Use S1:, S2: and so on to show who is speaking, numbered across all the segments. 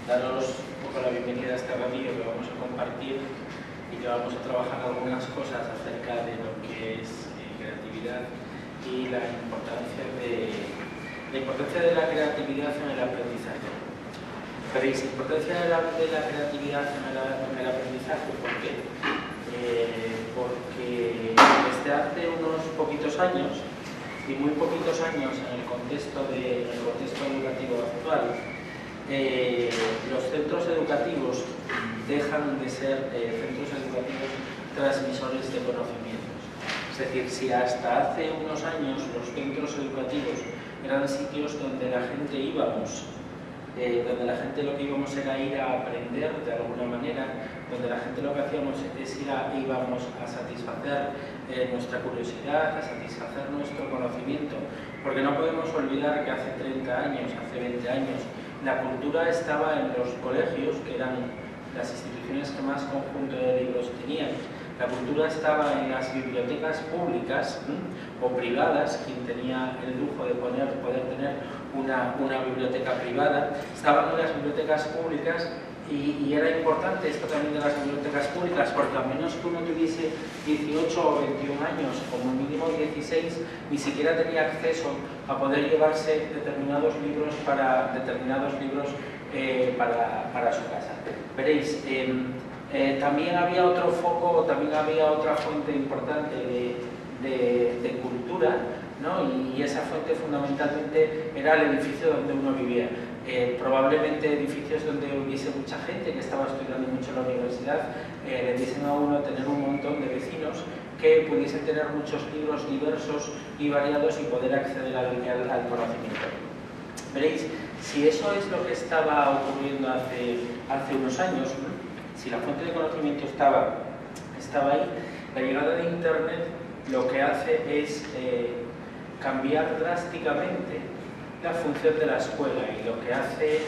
S1: daros un poco la bienvenida a este ratillo que vamos a compartir y que vamos a trabajar algunas cosas acerca de lo que es creatividad y la importancia de la creatividad en el aprendizaje. ¿Veis? Importancia de la creatividad en el aprendizaje, ¿por qué? Porque desde hace unos poquitos años, y muy poquitos años en el contexto educativo actual, los centros educativos dejan de ser centros educativos transmisores de conocimientos. Es decir, si hasta hace unos años los centros educativos eran sitios donde la gente íbamos, donde la gente lo que íbamos era ir a aprender de alguna manera, donde la gente lo que hacíamos es íbamos a satisfacer nuestra curiosidad, a satisfacer nuestro conocimiento, porque no podemos olvidar que hace 30 años, hace 20 años, la cultura estaba en los colegios, que eran las instituciones que más conjunto de libros tenían. La cultura estaba en las bibliotecas públicas o privadas, quien tenía el lujo de poder tener una biblioteca privada, estaban en las bibliotecas públicas y era importante esto también de las bibliotecas públicas, porque a menos que uno tuviese 18 o 21 años, como mínimo 16, ni siquiera tenía acceso a poder llevarse determinados libros para su casa. Veréis, también había otro foco, también había otra fuente importante de cultura, ¿no? Y esa fuente fundamentalmente era el edificio donde uno vivía. Probablemente edificios donde hubiese mucha gente que estaba estudiando mucho en la universidad, le diesen a uno tener un montón de vecinos que pudiesen tener muchos libros diversos y variados y poder acceder al conocimiento. Veréis, si eso es lo que estaba ocurriendo hace unos años, si la fuente de conocimiento estaba ahí, la llegada de Internet lo que hace es cambiar drásticamente la función de la escuela, y lo que hace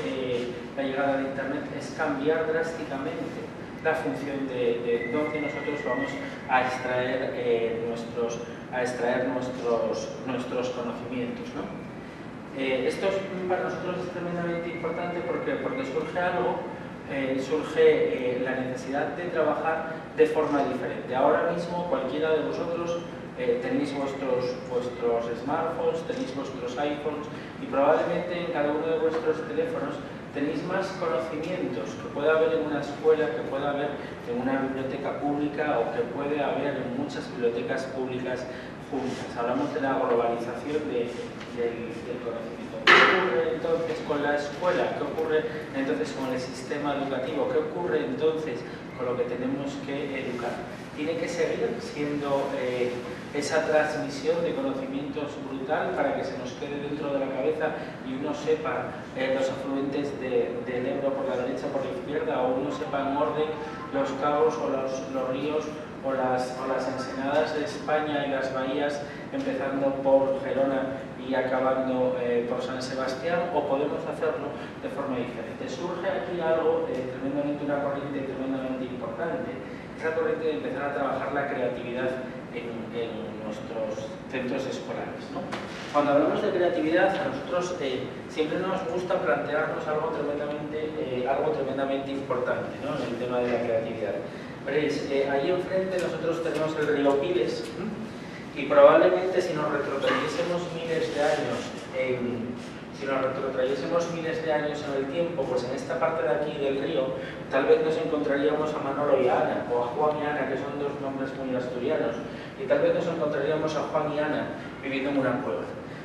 S1: la llegada de Internet es cambiar drásticamente la función de donde nosotros vamos a extraer nuestros conocimientos, ¿no? Esto para nosotros es tremendamente importante porque surge algo, surge la necesidad de trabajar de forma diferente. Ahora mismo cualquiera de vosotros tenéis vuestros smartphones, tenéis vuestros iPhones y probablemente en cada uno de vuestros teléfonos tenéis más conocimientos que puede haber en una escuela, que puede haber en una biblioteca pública o que puede haber en muchas bibliotecas públicas juntas. Hablamos de la globalización del conocimiento. ¿Qué ocurre entonces con la escuela? ¿Qué ocurre entonces con el sistema educativo? ¿Qué ocurre entonces con lo que tenemos que educar? Tiene que seguir siendo esa transmisión de conocimientos brutal para que se nos quede dentro de la cabeza y uno sepa los afluentes del Ebro por la derecha, por la izquierda, o uno sepa en orden los cabos o los ríos o las ensenadas de España y las bahías, empezando por Gerona y acabando por San Sebastián, o podemos hacerlo de forma diferente. Surge aquí algo una corriente tremendamente importante, esa corriente de empezar a trabajar la creatividad en nuestros centros escolares, ¿no? Cuando hablamos de creatividad, a nosotros siempre nos gusta plantearnos algo tremendamente importante, ¿no?, en el tema de la creatividad. Veréis, ahí enfrente nosotros tenemos el río Piles, y probablemente si nos retrotrayésemos miles de años en el tiempo, pues en esta parte de aquí del río tal vez nos encontraríamos a Manolo y a Ana, o a Juan y Ana, que son dos nombres muy asturianos, y tal vez nos encontraríamos a Juan y Ana viviendo en una cueva.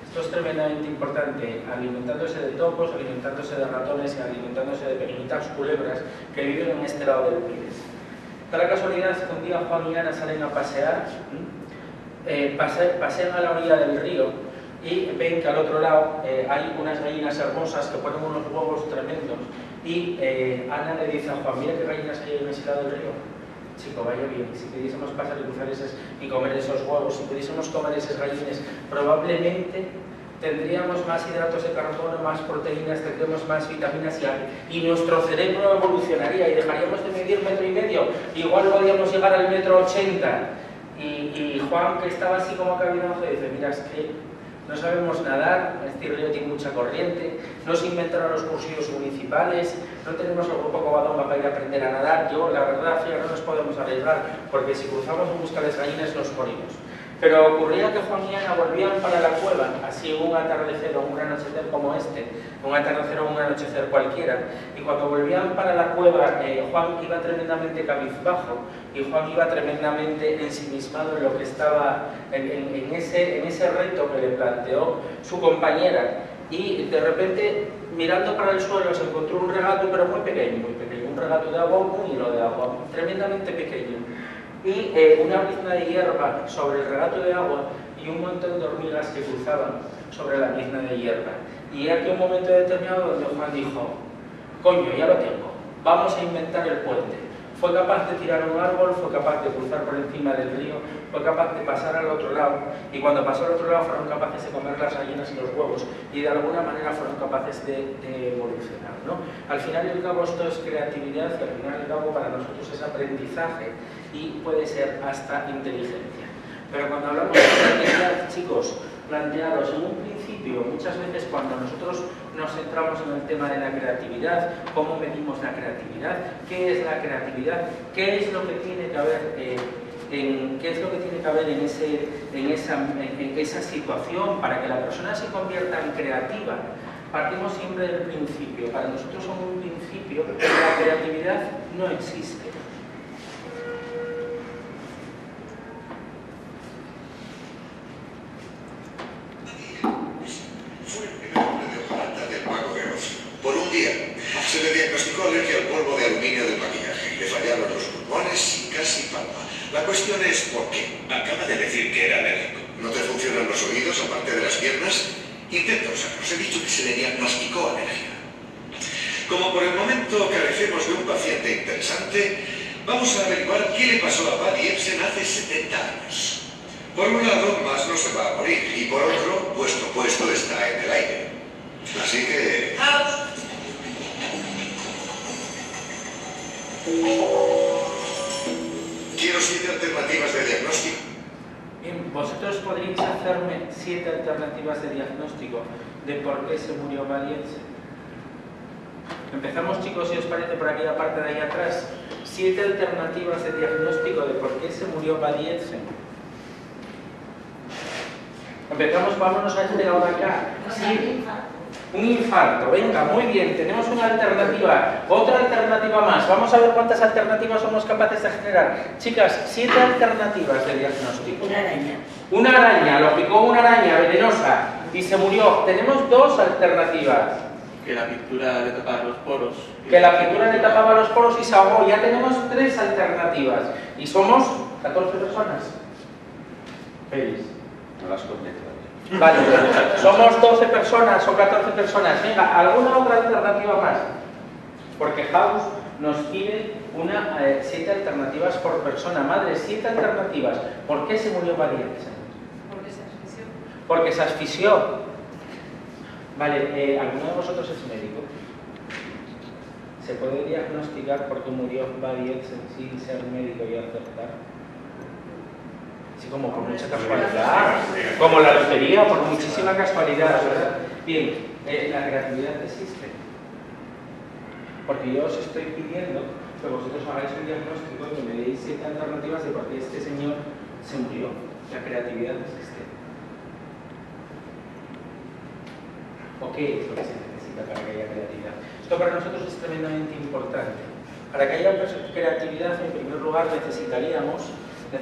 S1: Esto es tremendamente importante, alimentándose de topos, alimentándose de ratones y alimentándose de pequeñitas culebras que viven en este lado del Piles. Da la casualidad que un día Juan y Ana salen a pasear, pasean a la orilla del río y ven que al otro lado hay unas gallinas hermosas que ponen unos huevos tremendos, y Ana le dice a Juan: mira qué gallinas hay en ese lado del río. Chico, vaya bien, si pudiésemos pasar y cruzar y comer esos huevos, si pudiésemos comer esas gallinas, probablemente tendríamos más hidratos de carbono, más proteínas, tendríamos más vitaminas y nuestro cerebro evolucionaría y dejaríamos de medir 1,5 metros, igual podríamos llegar al 1,80 m. Y Juan, que estaba así como cabizbajo, dice: mira, es que no sabemos nadar, este río tiene mucha corriente, no se inventaron los cursillos municipales, no tenemos el grupo Covadonga para ir a aprender a nadar. Yo, la verdad, fíjate, no nos podemos arriesgar, porque si cruzamos en busca de gallinas nos morimos. Pero ocurría que Juan y Ana volvían para la cueva, así un atardecer o un anochecer como este, un atardecer o un anochecer cualquiera, y cuando volvían para la cueva, Juan iba tremendamente cabizbajo, y Juan iba tremendamente ensimismado en lo que estaba, en ese reto que le planteó su compañera, y de repente, mirando para el suelo, se encontró un regato, pero muy pequeño, un regato de agua, un hilo de agua, tremendamente pequeño. Y una brizna de hierba sobre el regato de agua y un montón de hormigas que cruzaban sobre la brizna de hierba. Y aquí un momento determinado donde Juan dijo, coño, ya lo tengo, vamos a inventar el puente. Fue capaz de tirar un árbol, fue capaz de cruzar por encima del río, fue capaz de pasar al otro lado, y cuando pasó al otro lado fueron capaces de comer las gallinas y los huevos, y de alguna manera fueron capaces de evolucionar, ¿no? Al final y al cabo esto es creatividad, y al final y al cabo para nosotros es aprendizaje, y puede ser hasta inteligencia. Pero cuando hablamos de creatividad, chicos, planteados en un principio, muchas veces cuando nosotros nos centramos en el tema de la creatividad, cómo medimos la creatividad, qué es la creatividad, qué es lo que tiene que haber en esa situación para que la persona se convierta en creativa. Partimos siempre del principio. Para nosotros son un principio, la creatividad no existe.
S2: Se le diagnosticó alergia al polvo de aluminio del maquillaje. Le fallaron los pulmones y casi palma. La cuestión es ¿por qué?
S3: Acaba de decir que era alérgico.
S2: ¿No te funcionan los oídos aparte de las piernas? Intento usarlos. He dicho que se le diagnosticó alergia. Como por el momento carecemos de un paciente interesante, vamos a averiguar qué le pasó a Buddy Ebsen hace 70 años. Por un lado, más no se va a morir, y por otro, vuestro puesto está en el aire. Así que... Quiero 7 alternativas de diagnóstico.
S1: Bien, vosotros podríais hacerme 7 alternativas de diagnóstico de por qué se murió Buddy Ebsen. Empezamos, chicos, si os parece, por aquella parte de ahí atrás. 7 alternativas de diagnóstico de por qué se murió Buddy Ebsen. Empezamos, vámonos a este lado de acá. Sí. Un infarto, venga, muy bien, tenemos una alternativa, otra alternativa más. Vamos a ver cuántas alternativas somos capaces de generar. Chicas, 7 alternativas de diagnóstico.
S4: Una araña.
S1: Una araña, lo picó una araña venenosa y se murió. Tenemos 2 alternativas.
S5: Que la pintura le tapaba los poros.
S1: Que la pintura le tapaba los poros y se ahogó. Ya tenemos 3 alternativas. Y somos 14 personas. Feliz.
S6: No las conté todavía.
S1: Vale, somos 12 personas o 14 personas. Venga, ¿alguna otra alternativa más? Porque House nos pide 7 alternativas por persona. Madre, 7 alternativas. ¿Por qué se murió Buddy Ebsen?
S4: Porque se asfixió.
S1: Porque se asfixió. Vale, ¿alguno de vosotros es médico? ¿Se puede diagnosticar por qué murió Buddy Ebsen sin ser médico y acertar? Así como por mucha casualidad, como la lotería, por muchísima casualidad, ¿verdad? Bien, la creatividad existe. Porque yo os estoy pidiendo que vosotros hagáis un diagnóstico y me deis 7 alternativas de por qué este señor se murió. La creatividad existe. ¿O qué es lo que se necesita para que haya creatividad? Esto para nosotros es tremendamente importante. Para que haya creatividad, en primer lugar, necesitaríamos en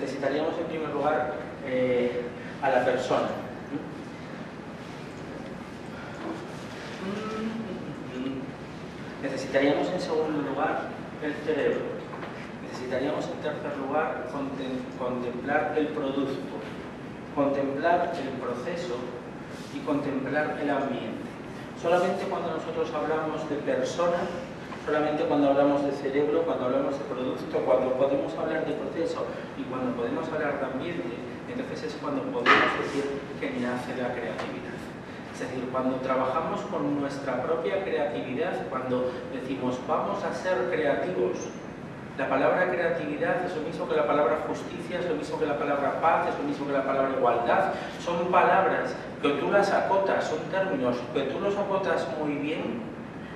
S1: primer lugar a la persona. Necesitaríamos en segundo lugar el cerebro. Necesitaríamos en tercer lugar contemplar el producto, contemplar el proceso y contemplar el ambiente. Solamente cuando nosotros hablamos de persona, solamente cuando hablamos de cerebro, cuando hablamos de producto, cuando podemos hablar de proceso y cuando podemos hablar de ambiente, entonces es cuando podemos decir que nace la creatividad. Es decir, cuando trabajamos con nuestra propia creatividad, cuando decimos vamos a ser creativos, La palabra creatividad es lo mismo que la palabra justicia, es lo mismo que la palabra paz, es lo mismo que la palabra igualdad. Son palabras que tú las acotas, son términos que tú los acotas muy bien,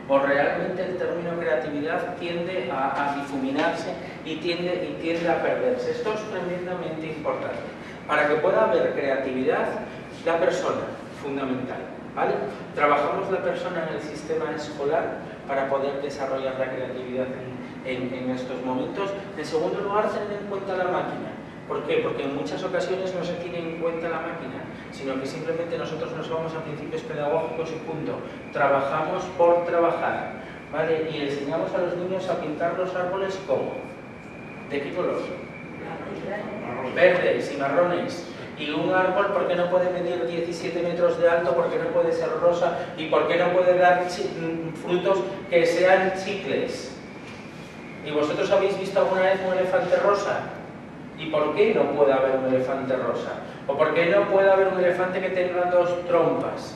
S1: o realmente el término creatividad tiende a difuminarse y tiende a perderse. Esto es tremendamente importante. Para que pueda haber creatividad, la persona, fundamental, ¿vale? Trabajamos la persona en el sistema escolar para poder desarrollar la creatividad en estos momentos. En segundo lugar, tener en cuenta la máquina. ¿Por qué? Porque en muchas ocasiones no se tiene en cuenta la máquina, sino que simplemente nosotros nos vamos a principios pedagógicos y punto. Trabajamos por trabajar, ¿vale? Y enseñamos a los niños a pintar los árboles ¿cómo? ¿De qué color? Verdes y marrones. Y un árbol, ¿por qué no puede medir 17 metros de alto? ¿Por qué no puede ser rosa? ¿Y por qué no puede dar frutos que sean chicles? ¿Y vosotros habéis visto alguna vez un elefante rosa? ¿Y por qué no puede haber un elefante rosa? ¿O por qué no puede haber un elefante que tenga dos trompas?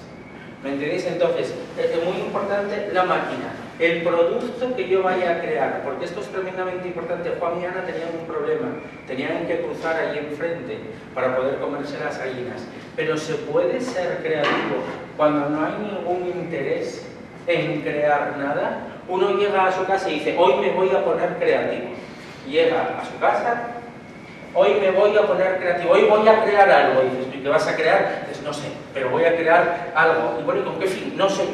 S1: ¿Me entendéis? Entonces, es muy importante la máquina, el producto que yo vaya a crear, porque esto es tremendamente importante. Juan y Ana tenían un problema, tenían que cruzar ahí enfrente para poder comerse las gallinas. Pero se puede ser creativo cuando no hay ningún interés en crear nada. Uno llega a su casa y dice, hoy me voy a poner creativo. Llega a su casa, hoy me voy a poner creativo, hoy voy a crear algo. Y dices, ¿qué vas a crear? Dices, no sé, pero voy a crear algo. Y bueno, ¿y con qué fin? No sé,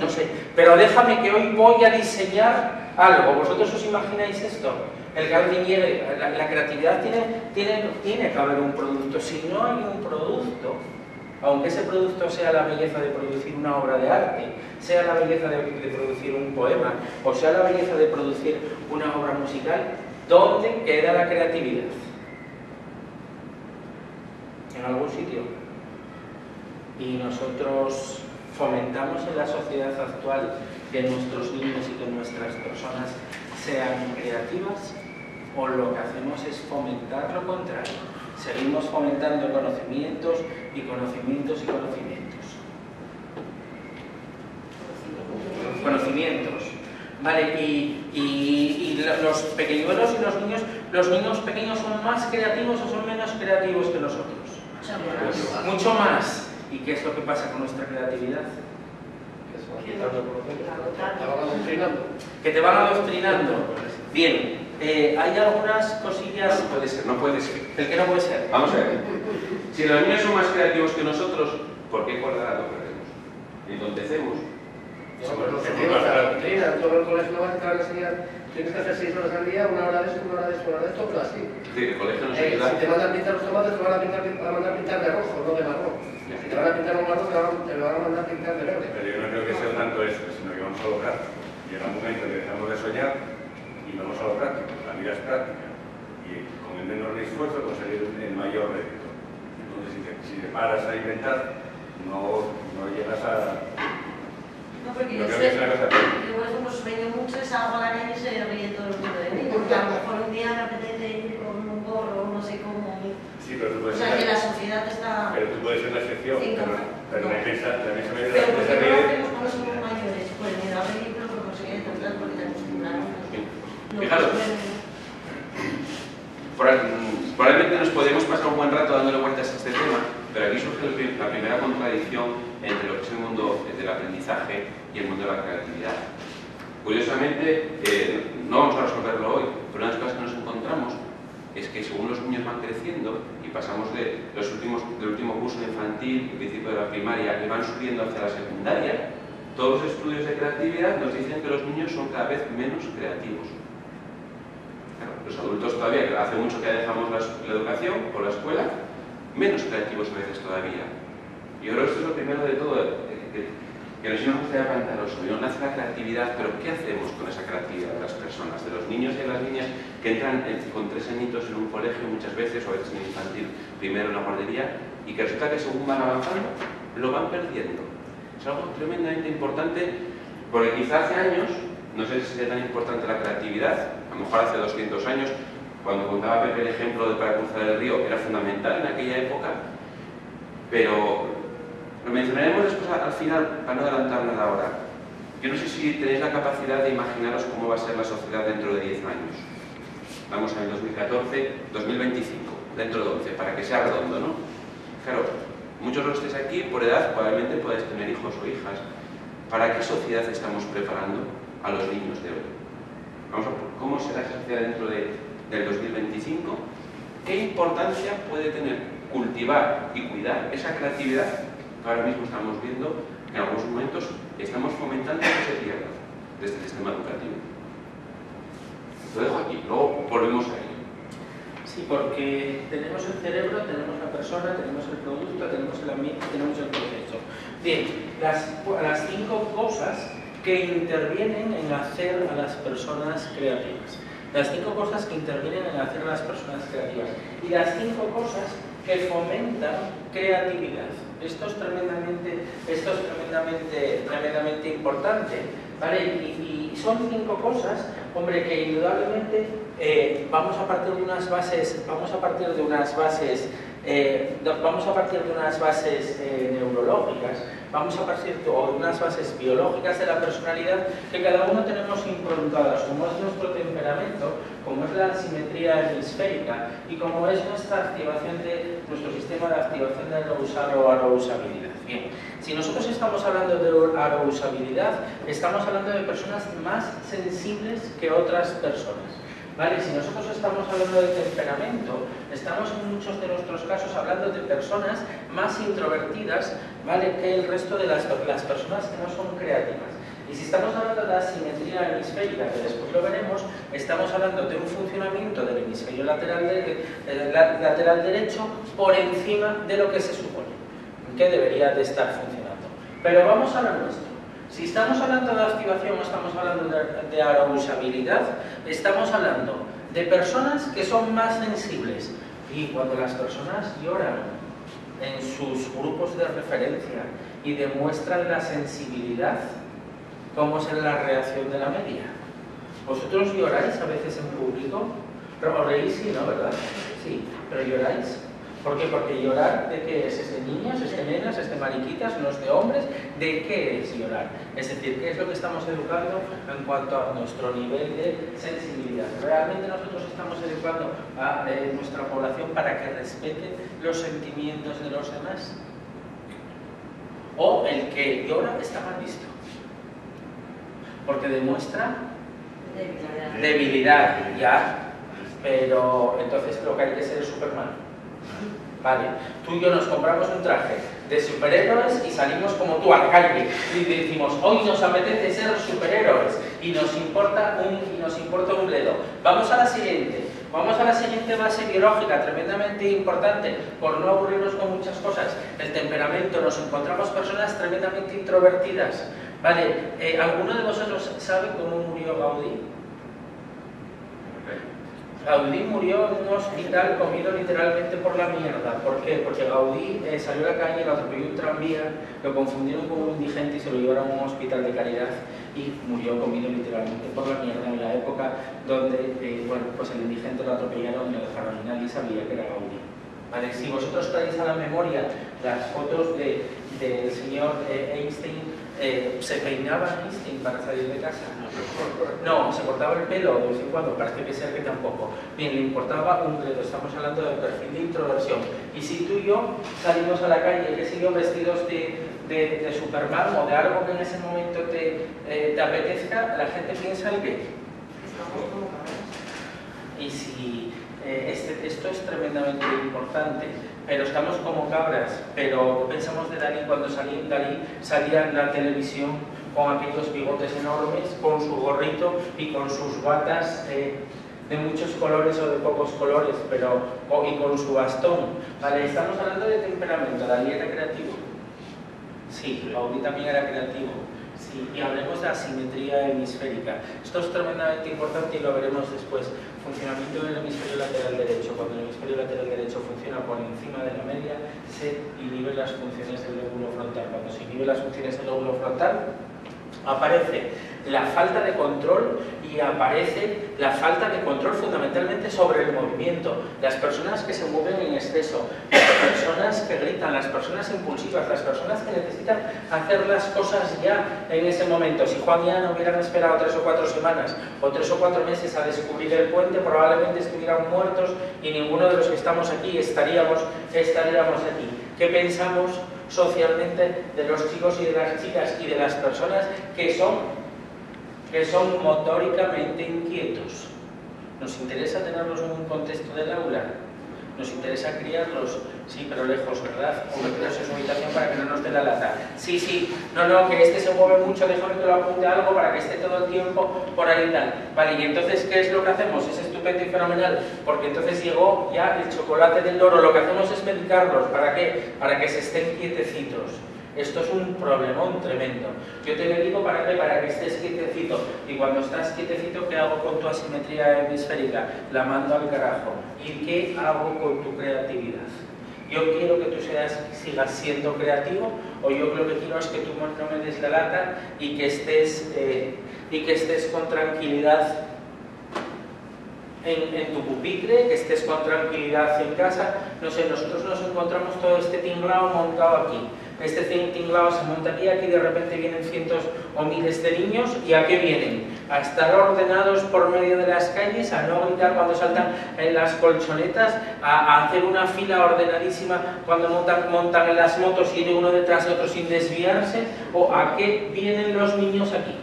S1: pero déjame que hoy voy a diseñar algo. ¿Vosotros os imagináis esto? El jardinier, la creatividad tiene que haber un producto. Si no hay un producto, aunque ese producto sea la belleza de producir una obra de arte, sea la belleza de producir un poema, o sea la belleza de producir una obra musical, ¿dónde queda la creatividad? En algún sitio. Y nosotros fomentamos en la sociedad actual que nuestros niños y que nuestras personas sean creativas, o lo que hacemos es fomentar lo contrario. Seguimos fomentando conocimientos y conocimientos y conocimientos. Conocimientos. Vale, y los pequeñuelos y los niños pequeños son más creativos o son menos creativos que nosotros. Mucho más. ¿Y qué es lo que pasa con nuestra creatividad? Que te van adoctrinando. Bien, hay algunas cosillas...
S4: No puede ser, no puede ser.
S1: ¿El que no puede ser?
S4: Vamos a ver. Si los niños son más creativos que nosotros, ¿por qué cuadrado perdemos? Entontecemos.
S6: Todo el colegio no va a entrar a enseñar. Tienes que hacer 6 horas al día, 1 hora de esto, 1 hora de esto, 1 hora de esto, pero así.
S4: Sí, el colegio nos ayuda.
S6: Si te mandan a pintar los tomates, te van a mandar a pintar de rojo, no de marrón. Si te van a pintar un marrón, te van a mandar a pintar de verde.
S3: Pero yo no creo que sea tanto eso, sino que vamos a lo práctico. Llega un momento en que dejamos de soñar y vamos a lo práctico. La vida es práctica. Y con el menor esfuerzo conseguir el mayor rédito. Entonces, si te paras a inventar, no llegas a...
S7: No, porque
S3: Yo
S7: yo
S3: creo que es una cosa
S7: por ejemplo, sueño mucho y salgo a la calle y se ríe todo el mundo de mí, porque a lo mejor un día me apetece ir con un gorro, no sé cómo.
S3: Sí, pero tú
S7: O
S3: puedes
S7: sea, que
S3: ser
S7: la sociedad está...
S3: pero tú puedes ser la excepción,
S7: Sí,
S3: pero
S7: no.
S3: la mesa me
S7: Pero ¿por
S3: se
S7: qué no lo
S3: ríe.
S7: hacemos cuando somos mayores? Pues me da ridículo por conseguir tratar porque te acostumbraron.
S4: Fijaros, probablemente nos podemos pasar un buen rato dándole vueltas a este tema, pero aquí surge la primera contradicción entre lo que es el mundo del aprendizaje y el mundo de la creatividad. Curiosamente, no vamos a resolverlo hoy, pero una de las cosas que nos encontramos es que según los niños van creciendo y pasamos del último curso de infantil, el principio de la primaria, y van subiendo hacia la secundaria, todos los estudios de creatividad nos dicen que los niños son cada vez menos creativos. Claro, los adultos todavía, que hace mucho que dejamos la educación o la escuela, menos creativos a veces todavía. Yo creo que esto es lo primero de todo, que los niños nos gustaría plantearos. Nos nace la creatividad, pero ¿qué hacemos con esa creatividad de las personas, de los niños y de las niñas que entran con 3 añitos en un colegio muchas veces, o a veces en infantil, primero en la guardería, y que resulta que según van avanzando, lo van perdiendo? Es algo tremendamente importante, porque quizá hace años, no sé si sería tan importante la creatividad, a lo mejor hace 200 años, cuando contaba Pepe el ejemplo de para cruzar el río, era fundamental en aquella época, pero lo mencionaremos después al final para no adelantar nada ahora. Yo no sé si tenéis la capacidad de imaginaros cómo va a ser la sociedad dentro de 10 años. Estamos en el 2014, 2025, dentro de 11, para que sea redondo, ¿no? Claro, muchos de los que estéis aquí, por edad, probablemente podáis tener hijos o hijas. ¿Para qué sociedad estamos preparando a los niños de hoy? Vamos a ver, ¿cómo será esa sociedad dentro del 2025? ¿Qué importancia puede tener cultivar y cuidar esa creatividad que ahora mismo estamos viendo que en algunos momentos estamos fomentando que se pierda de este sistema educativo? Lo dejo aquí, luego volvemos a ello.
S1: Sí, porque tenemos el cerebro, tenemos la persona, tenemos el producto, tenemos el ambiente, tenemos el proceso. Bien, las 5 cosas que intervienen en hacer a las personas creativas. Las 5 cosas que intervienen en hacer a las personas creativas. Y las 5 cosas que fomentan creatividad. Esto es tremendamente importante, ¿vale? Y son 5 cosas, hombre, que indudablemente vamos a partir de unas bases neurológicas, vamos a partir de unas bases biológicas de la personalidad que cada uno tenemos improntadas, como es nuestro temperamento, como es la simetría hemisférica y como es nuestra activación de nuestro sistema de activación de arousal o arousabilidad. Bien, si nosotros estamos hablando de arousabilidad, estamos hablando de personas más sensibles que otras personas. ¿Vale? Si nosotros estamos hablando de temperamento, estamos en muchos de nuestros casos hablando de personas más introvertidas, ¿vale?, que el resto de las personas que no son creativas. Y si estamos hablando de la simetría hemisférica, que después lo veremos, estamos hablando de un funcionamiento del hemisferio lateral derecho por encima de lo que se supone que debería de estar funcionando. Pero vamos a lo nuestro. Si estamos hablando de activación o estamos hablando de arousabilidad, estamos hablando de personas que son más sensibles. Y cuando las personas lloran en sus grupos de referencia y demuestran la sensibilidad, ¿cómo es la reacción de la media? ¿Vosotros lloráis a veces en público? ¿Os reís? Sí, ¿no? ¿Verdad? Sí, pero lloráis. ¿Por qué? Porque llorar, ¿de qué es? ¿Es de niños, es de nenas, es de mariquitas, no es de hombres? ¿De qué es llorar? Es decir, ¿qué es lo que estamos educando en cuanto a nuestro nivel de sensibilidad? ¿Realmente nosotros estamos educando a nuestra población para que respete los sentimientos de los demás? ¿O el que llora está mal visto? Porque demuestra debilidad, ya, pero entonces lo que hay que ser es Superman. Vale, tú y yo nos compramos un traje de superhéroes y salimos como tú a la calle y decimos, hoy nos apetece ser superhéroes y nos importa un bledo. Vamos a la siguiente base biológica tremendamente importante, por no aburrirnos con muchas cosas, el temperamento. Nos encontramos personas tremendamente introvertidas. Vale, ¿alguno de vosotros sabe cómo murió Gaudí? Gaudí murió en un hospital comido literalmente por la mierda. ¿Por qué? Porque Gaudí salió a la calle, lo atropelló un tranvía, lo confundieron con un indigente y se lo llevaron a un hospital de caridad y murió comido literalmente por la mierda en la época donde bueno, pues el indigente lo atropellaron y lo dejaron y nadie sabía que era Gaudí. ¿Vale? Si vosotros traéis a la memoria las fotos del señor Einstein, ¿se peinaba Einstein para salir de casa? No, se cortaba el pelo de vez en cuando, parece que ser que tampoco. Bien, le importaba un bledo, estamos hablando de perfil de introversión. Y si tú y yo salimos a la calle, qué sé yo, vestidos de Superman o de algo que en ese momento te apetezca, la gente piensa en qué. Y si esto es tremendamente importante, pero estamos como cabras. Pero pensamos de Dalí cuando Dalí salía en la televisión con aquellos bigotes enormes, con su gorrito y con sus batas de muchos colores o de pocos colores, y con su bastón. Vale, estamos hablando de temperamento. Dalí era creativo. Sí, Gaudí también era creativo. Sí, y hablemos de asimetría hemisférica. Esto es tremendamente importante y lo veremos después. Funcionamiento del hemisferio lateral derecho. Cuando el hemisferio lateral derecho funciona por encima de la media, se inhiben las funciones del lóbulo frontal. Cuando se inhiben las funciones del lóbulo frontal, aparece la falta de control y aparece la falta de control fundamentalmente sobre el movimiento. Las personas que se mueven en exceso, las personas que gritan, las personas impulsivas, las personas que necesitan hacer las cosas ya en ese momento. Si Juan y Ana hubieran esperado 3 o 4 semanas o 3 o 4 meses a descubrir el puente, probablemente estuvieran muertos y ninguno de los que estamos aquí estaríamos aquí. ¿Qué pensamos socialmente de los chicos y de las chicas y de las personas que son motóricamente inquietos? ¿Nos interesa tenerlos en un contexto del aula? ¿Nos interesa criarlos? Sí, pero lejos, ¿verdad? O meterlos en su habitación para que no nos dé la lata. Sí, no, que este se mueve mucho, déjame que lo apunte algo para que esté todo el tiempo por ahí y tal. Vale, y entonces, ¿qué es lo que hacemos? Es estupendo y fenomenal, porque entonces llegó ya el chocolate del loro. Lo que hacemos es medicarlos. ¿Para qué? Para que se estén quietecitos. Esto es un problemón tremendo. Yo te medico ¿para qué? Para que estés quietecito. Y cuando estás quietecito, ¿qué hago con tu asimetría hemisférica? La mando al carajo. ¿Y qué hago con tu creatividad? Yo quiero que tú sigas siendo creativo, o yo lo que quiero es que tú no me des la lata y que estés con tranquilidad en tu pupitre, que estés con tranquilidad en casa. No sé, nosotros nos encontramos todo este tinglao montado aquí. Este tinglao se monta aquí de repente vienen cientos o miles de niños. ¿Y a qué vienen? A estar ordenados por medio de las calles, a no gritar cuando saltan en las colchonetas, a hacer una fila ordenadísima cuando montan en las motos y ir uno detrás de otro sin desviarse. ¿O a qué vienen los niños aquí?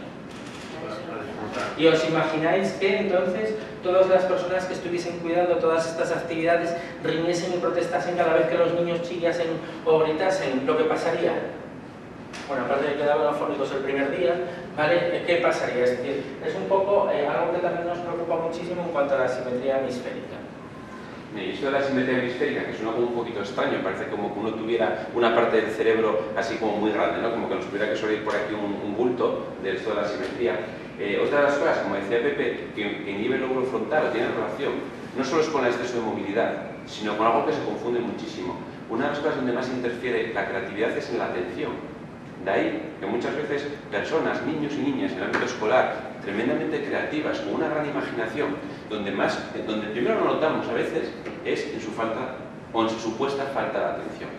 S1: Y os imagináis que entonces todas las personas que estuviesen cuidando todas estas actividades riñesen y protestasen cada vez que los niños chillasen o gritasen, ¿lo que pasaría? Bueno, aparte de que quedaban afónicos el primer día, ¿vale? ¿Qué pasaría? Es decir, es un poco algo que también nos preocupa muchísimo en cuanto a la simetría hemisférica.
S4: Y esto de la simetría hemisférica, que suena como un poquito extraño, parece como que uno tuviera una parte del cerebro así como muy grande, ¿no? Como que nos tuviera que salir por aquí un bulto de esto de la simetría. Otra de las cosas, como decía Pepe, que inhibe el lóbulo frontal o tiene relación, no solo es con el exceso de movilidad, sino con algo que se confunde muchísimo. Una de las cosas donde más interfiere la creatividad es en la atención. De ahí que muchas veces personas, niños y niñas en el ámbito escolar, tremendamente creativas, con una gran imaginación, donde primero lo notamos a veces es en su falta o en su supuesta falta de atención.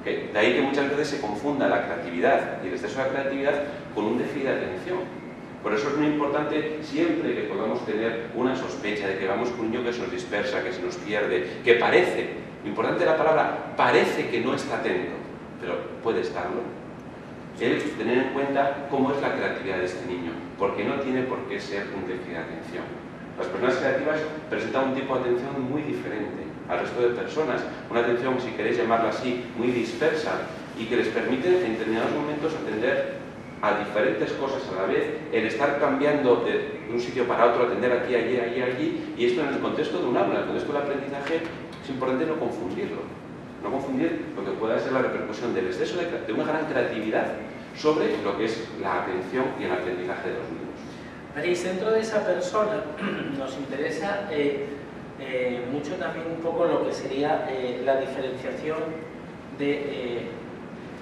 S4: De ahí que muchas veces se confunda la creatividad y el exceso de creatividad con un déficit de atención. Por eso es muy importante siempre que podamos tener una sospecha de que vamos con un niño que se nos dispersa, que se nos pierde, que parece, importante la palabra, parece que no está atento, pero puede estarlo. Tener en cuenta cómo es la creatividad de este niño, porque no tiene por qué ser un déficit de atención. Las personas creativas presentan un tipo de atención muy diferente al resto de personas, una atención, si queréis llamarla así, muy dispersa y que les permite en determinados momentos atender a diferentes cosas a la vez, el estar cambiando de un sitio para otro, atender aquí, allí, y esto en el contexto de un aula, en el contexto del aprendizaje es importante no confundirlo, no confundir lo que pueda ser la repercusión del exceso de una gran creatividad sobre lo que es la atención y el aprendizaje de los niños.
S1: Veréis, dentro de esa persona nos interesa mucho también un poco lo que sería la diferenciación de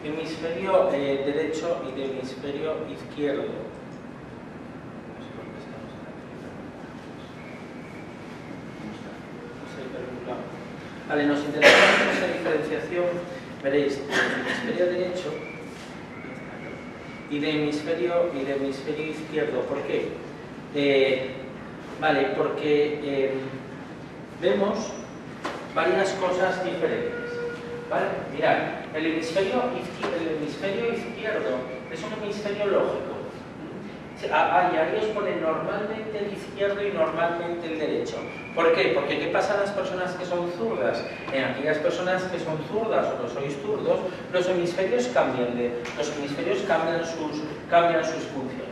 S1: hemisferio derecho y de hemisferio izquierdo. Vale, nos interesa esa diferenciación, veréis, de hemisferio derecho y de hemisferio izquierdo. ¿Por qué? Vale, porque vemos varias cosas diferentes. ¿Vale? Mirad, el hemisferio izquierdo es un hemisferio lógico. Ahí os pone normalmente el izquierdo y normalmente el derecho. ¿Por qué? Porque ¿qué pasa a las personas que son zurdas? En aquellas personas que son zurdas o que sois zurdos, los hemisferios cambian sus funciones.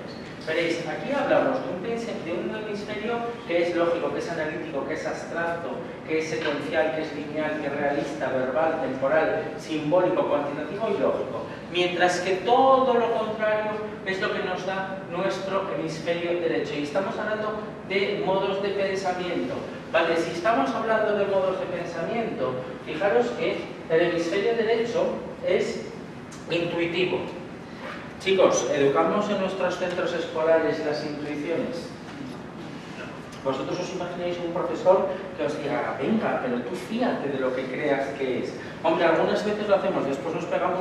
S1: Veréis, aquí hablamos de un hemisferio que es lógico, que es analítico, que es abstracto, que es secuencial, que es lineal, que es realista, verbal, temporal, simbólico, cuantitativo y lógico. Mientras que todo lo contrario es lo que nos da nuestro hemisferio derecho. Y estamos hablando de modos de pensamiento. Vale, si estamos hablando de modos de pensamiento, fijaros que el hemisferio derecho es intuitivo. Chicos, ¿educamos en nuestros centros escolares las intuiciones? ¿Vosotros os imagináis un profesor que os diga, venga, pero tú fíate de lo que creas que es? Hombre, algunas veces lo hacemos, después nos pegamos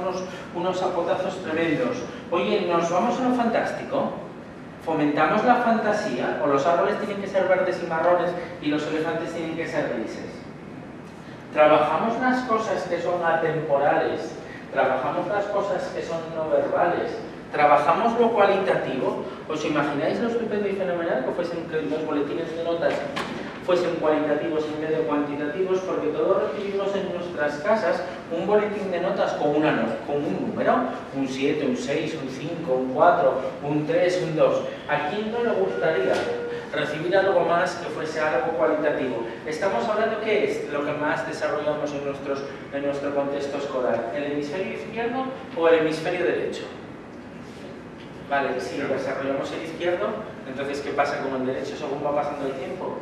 S1: unos zapotazos tremendos. Oye, ¿nos vamos a lo fantástico? ¿Fomentamos la fantasía? ¿O los árboles tienen que ser verdes y marrones y los elefantes tienen que ser grises? ¿Trabajamos las cosas que son atemporales? ¿Trabajamos las cosas que son no verbales? ¿Trabajamos lo cualitativo? ¿Os imagináis lo estupendo y fenomenal que los boletines de notas fuesen cualitativos en vez de cuantitativos? Porque todos recibimos en nuestras casas un boletín de notas con un número, un 7, un 6, un 5, un 4, un 3, un 2. ¿A quién no le gustaría recibir algo más que fuese algo cualitativo? Estamos hablando ¿qué es lo que más desarrollamos en nuestro contexto escolar? ¿El hemisferio izquierdo o el hemisferio derecho? Vale, si desarrollamos el izquierdo, entonces ¿qué pasa con el derecho según va pasando el tiempo?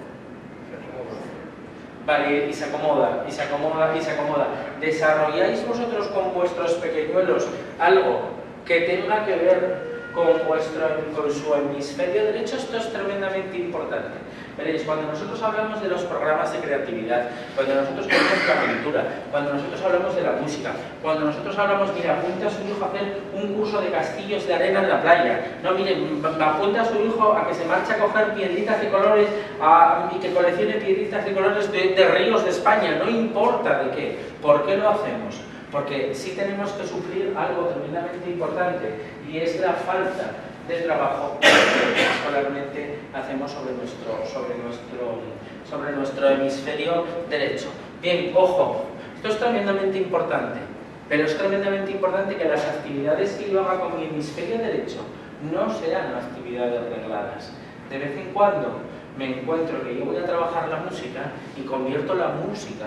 S1: Vale, y se acomoda, y se acomoda, y se acomoda. ¿Desarrolláis vosotros con vuestros pequeñuelos algo que tenga que ver con su hemisferio derecho? Esto es tremendamente importante. Veréis, cuando nosotros hablamos de los programas de creatividad, cuando nosotros hablamos de la pintura, cuando nosotros hablamos de la música, cuando nosotros hablamos, mira, apunta a su hijo a hacer un curso de castillos de arena en la playa, no, miren, apunta a su hijo a que se marche a coger piedritas de colores y que coleccione piedritas de colores de ríos de España, no importa de qué. ¿Por qué lo hacemos? Porque sí tenemos que sufrir algo tremendamente importante, y es la falta de trabajo que escolarmente hacemos sobre nuestro hemisferio derecho. Bien, ojo, esto es tremendamente importante, pero es tremendamente importante que las actividades que yo haga con mi hemisferio derecho no sean actividades regladas. De vez en cuando me encuentro que yo voy a trabajar la música y convierto la música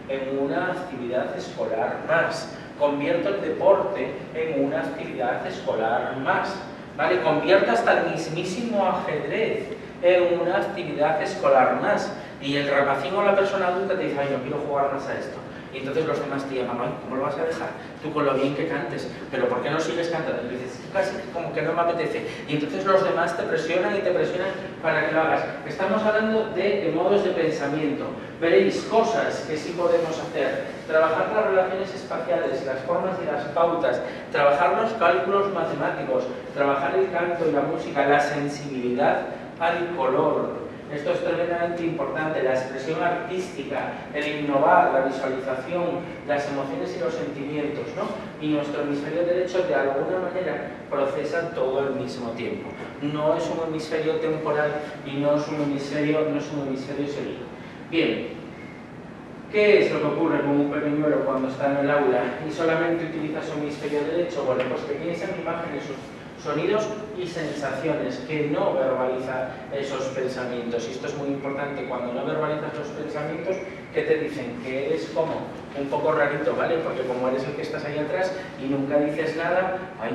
S1: en una actividad escolar más, convierto el deporte en una actividad escolar más, ¿vale? Convierto hasta el mismísimo ajedrez en una actividad escolar más, y el rapacín o la persona adulta te dice, ay, no quiero jugar más a esto. Y entonces los demás te llaman, ay, ¿cómo lo vas a dejar? Tú con lo bien que cantes, pero ¿por qué no sigues cantando? Y dices, casi como que no me apetece. Y entonces los demás te presionan y te presionan para que lo hagas. Estamos hablando de modos de pensamiento. Veréis cosas que sí podemos hacer. Trabajar las relaciones espaciales, las formas y las pautas, trabajar los cálculos matemáticos, trabajar el canto y la música, la sensibilidad al color. Esto es tremendamente importante, la expresión artística, el innovar, la visualización, las emociones y los sentimientos, ¿no? Y nuestro hemisferio derecho de alguna manera procesa todo al mismo tiempo. No es un hemisferio temporal y no es un hemisferio seguido. Bien, ¿qué es lo que ocurre con un pequeñuelo cuando está en el aula y solamente utiliza su hemisferio derecho? Bueno, pues que piensa en imágenes, sonidos y sensaciones, que no verbaliza esos pensamientos. Y esto es muy importante, cuando no verbalizas los pensamientos, ¿qué te dicen? Que eres como un poco rarito, ¿vale? Porque como eres el que estás ahí atrás y nunca dices nada, ¡ay,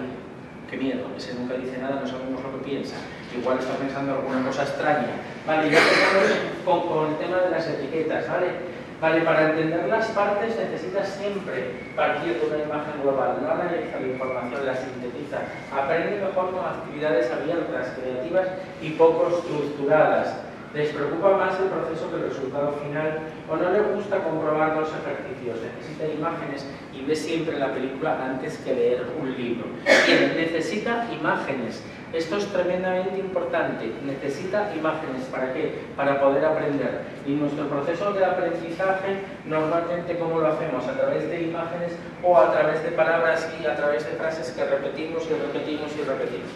S1: qué miedo! Ese nunca dice nada, no sabemos lo que piensa. Igual está pensando alguna cosa extraña. Vale, ya empezamos con el tema de las etiquetas, ¿vale? Vale, para entender las partes necesitas siempre partir de una imagen global, no analiza la información, la sintetiza, aprende mejor con actividades abiertas, creativas y poco estructuradas. Les preocupa más el proceso que el resultado final, o no les gusta comprobar los ejercicios, necesita imágenes y ve siempre la película antes que leer un libro. Bien, necesita imágenes. Esto es tremendamente importante, necesita imágenes. ¿Para qué? Para poder aprender. Y nuestro proceso de aprendizaje, normalmente, ¿cómo lo hacemos? A través de imágenes o a través de palabras y a través de frases que repetimos y repetimos y repetimos.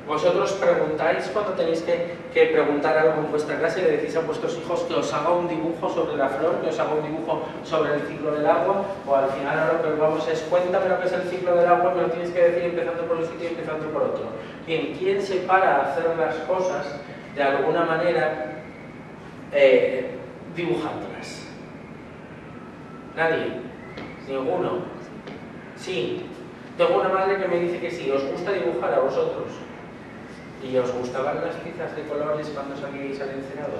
S1: Vosotros preguntáis cuando tenéis que preguntar algo en vuestra clase y le decís a vuestros hijos que os haga un dibujo sobre la flor, que os haga un dibujo sobre el ciclo del agua, o al final ahora lo que vamos es cuéntame lo que es el ciclo del agua y me lo tienes que decir empezando por un sitio y empezando por otro. Bien, ¿quién se para a hacer las cosas de alguna manera dibujándolas? ¿Nadie? ¿Ninguno? Sí. Tengo una madre que me dice que sí. ¿Os gusta dibujar a vosotros? ¿Y os gustaban las tizas de colores cuando salíais al encerado?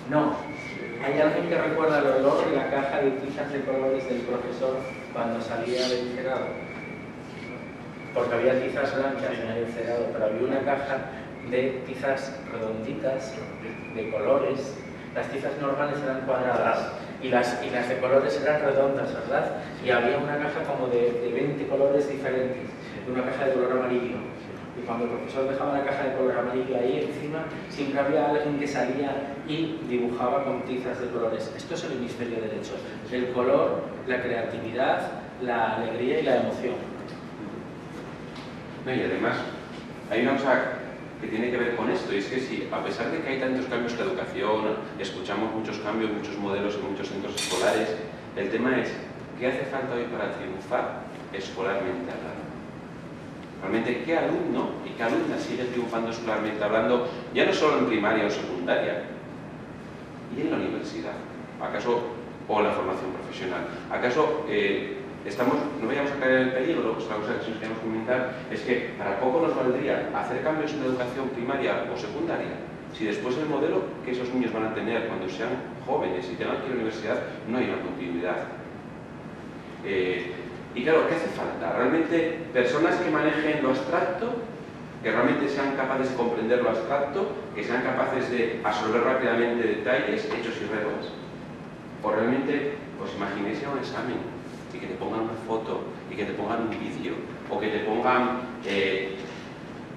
S1: No. ¿Hay alguien que recuerda el olor de la caja de tizas de colores del profesor cuando salía del encerado? Porque había tizas blancas en el encerado, pero había una caja de tizas redonditas, de colores, Las tizas normales eran cuadradas y las de colores eran redondas, ¿verdad? Y había una caja como de 20 colores diferentes, una caja de color amarillo. Y cuando el profesor dejaba la caja de color amarillo ahí encima, siempre había alguien que salía y dibujaba con tizas de colores. Esto es el hemisferio derecho. El color, la creatividad, la alegría y la emoción.
S4: No, y además, hay una cosa que tiene que ver con esto, y es que si, a pesar de que hay tantos cambios en la educación, escuchamos muchos cambios, muchos modelos en muchos centros escolares, el tema es, ¿qué hace falta hoy para triunfar escolarmente hablando? Realmente, ¿qué alumno y qué alumna sigue triunfando escolarmente hablando, ya no solo en primaria o secundaria, y en la universidad? ¿Acaso, o en la formación profesional? ¿Acaso no vayamos a caer en el peligro? Pues la cosa que nos queremos comentar es que para poco nos valdría hacer cambios en la educación primaria o secundaria si después el modelo que esos niños van a tener cuando sean jóvenes y tengan que ir a la universidad no hay una continuidad. Y claro, ¿qué hace falta? Realmente personas que manejen lo abstracto, que realmente sean capaces de comprender lo abstracto, que sean capaces de absorber rápidamente detalles, hechos y reglas. O realmente, pues imaginéis un examen y que te pongan una foto y que te pongan un vídeo o que te pongan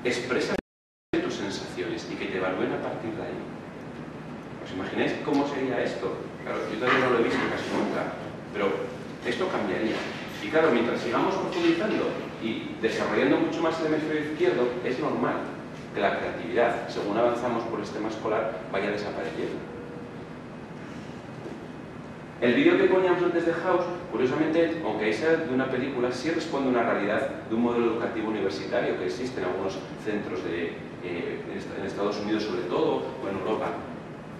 S4: expresa tus sensaciones y que te evalúen a partir de ahí. ¿Os imagináis cómo sería esto? Claro, yo todavía no lo he visto casi nunca, pero esto cambiaría. Y claro, mientras sigamos profundizando y desarrollando mucho más el hemisferio izquierdo, es normal que la creatividad, según avanzamos por el sistema escolar, vaya desapareciendo. El vídeo que poníamos antes de House, curiosamente, aunque sea de una película, sí responde a una realidad de un modelo educativo universitario que existe en algunos centros en Estados Unidos sobre todo, o en Europa,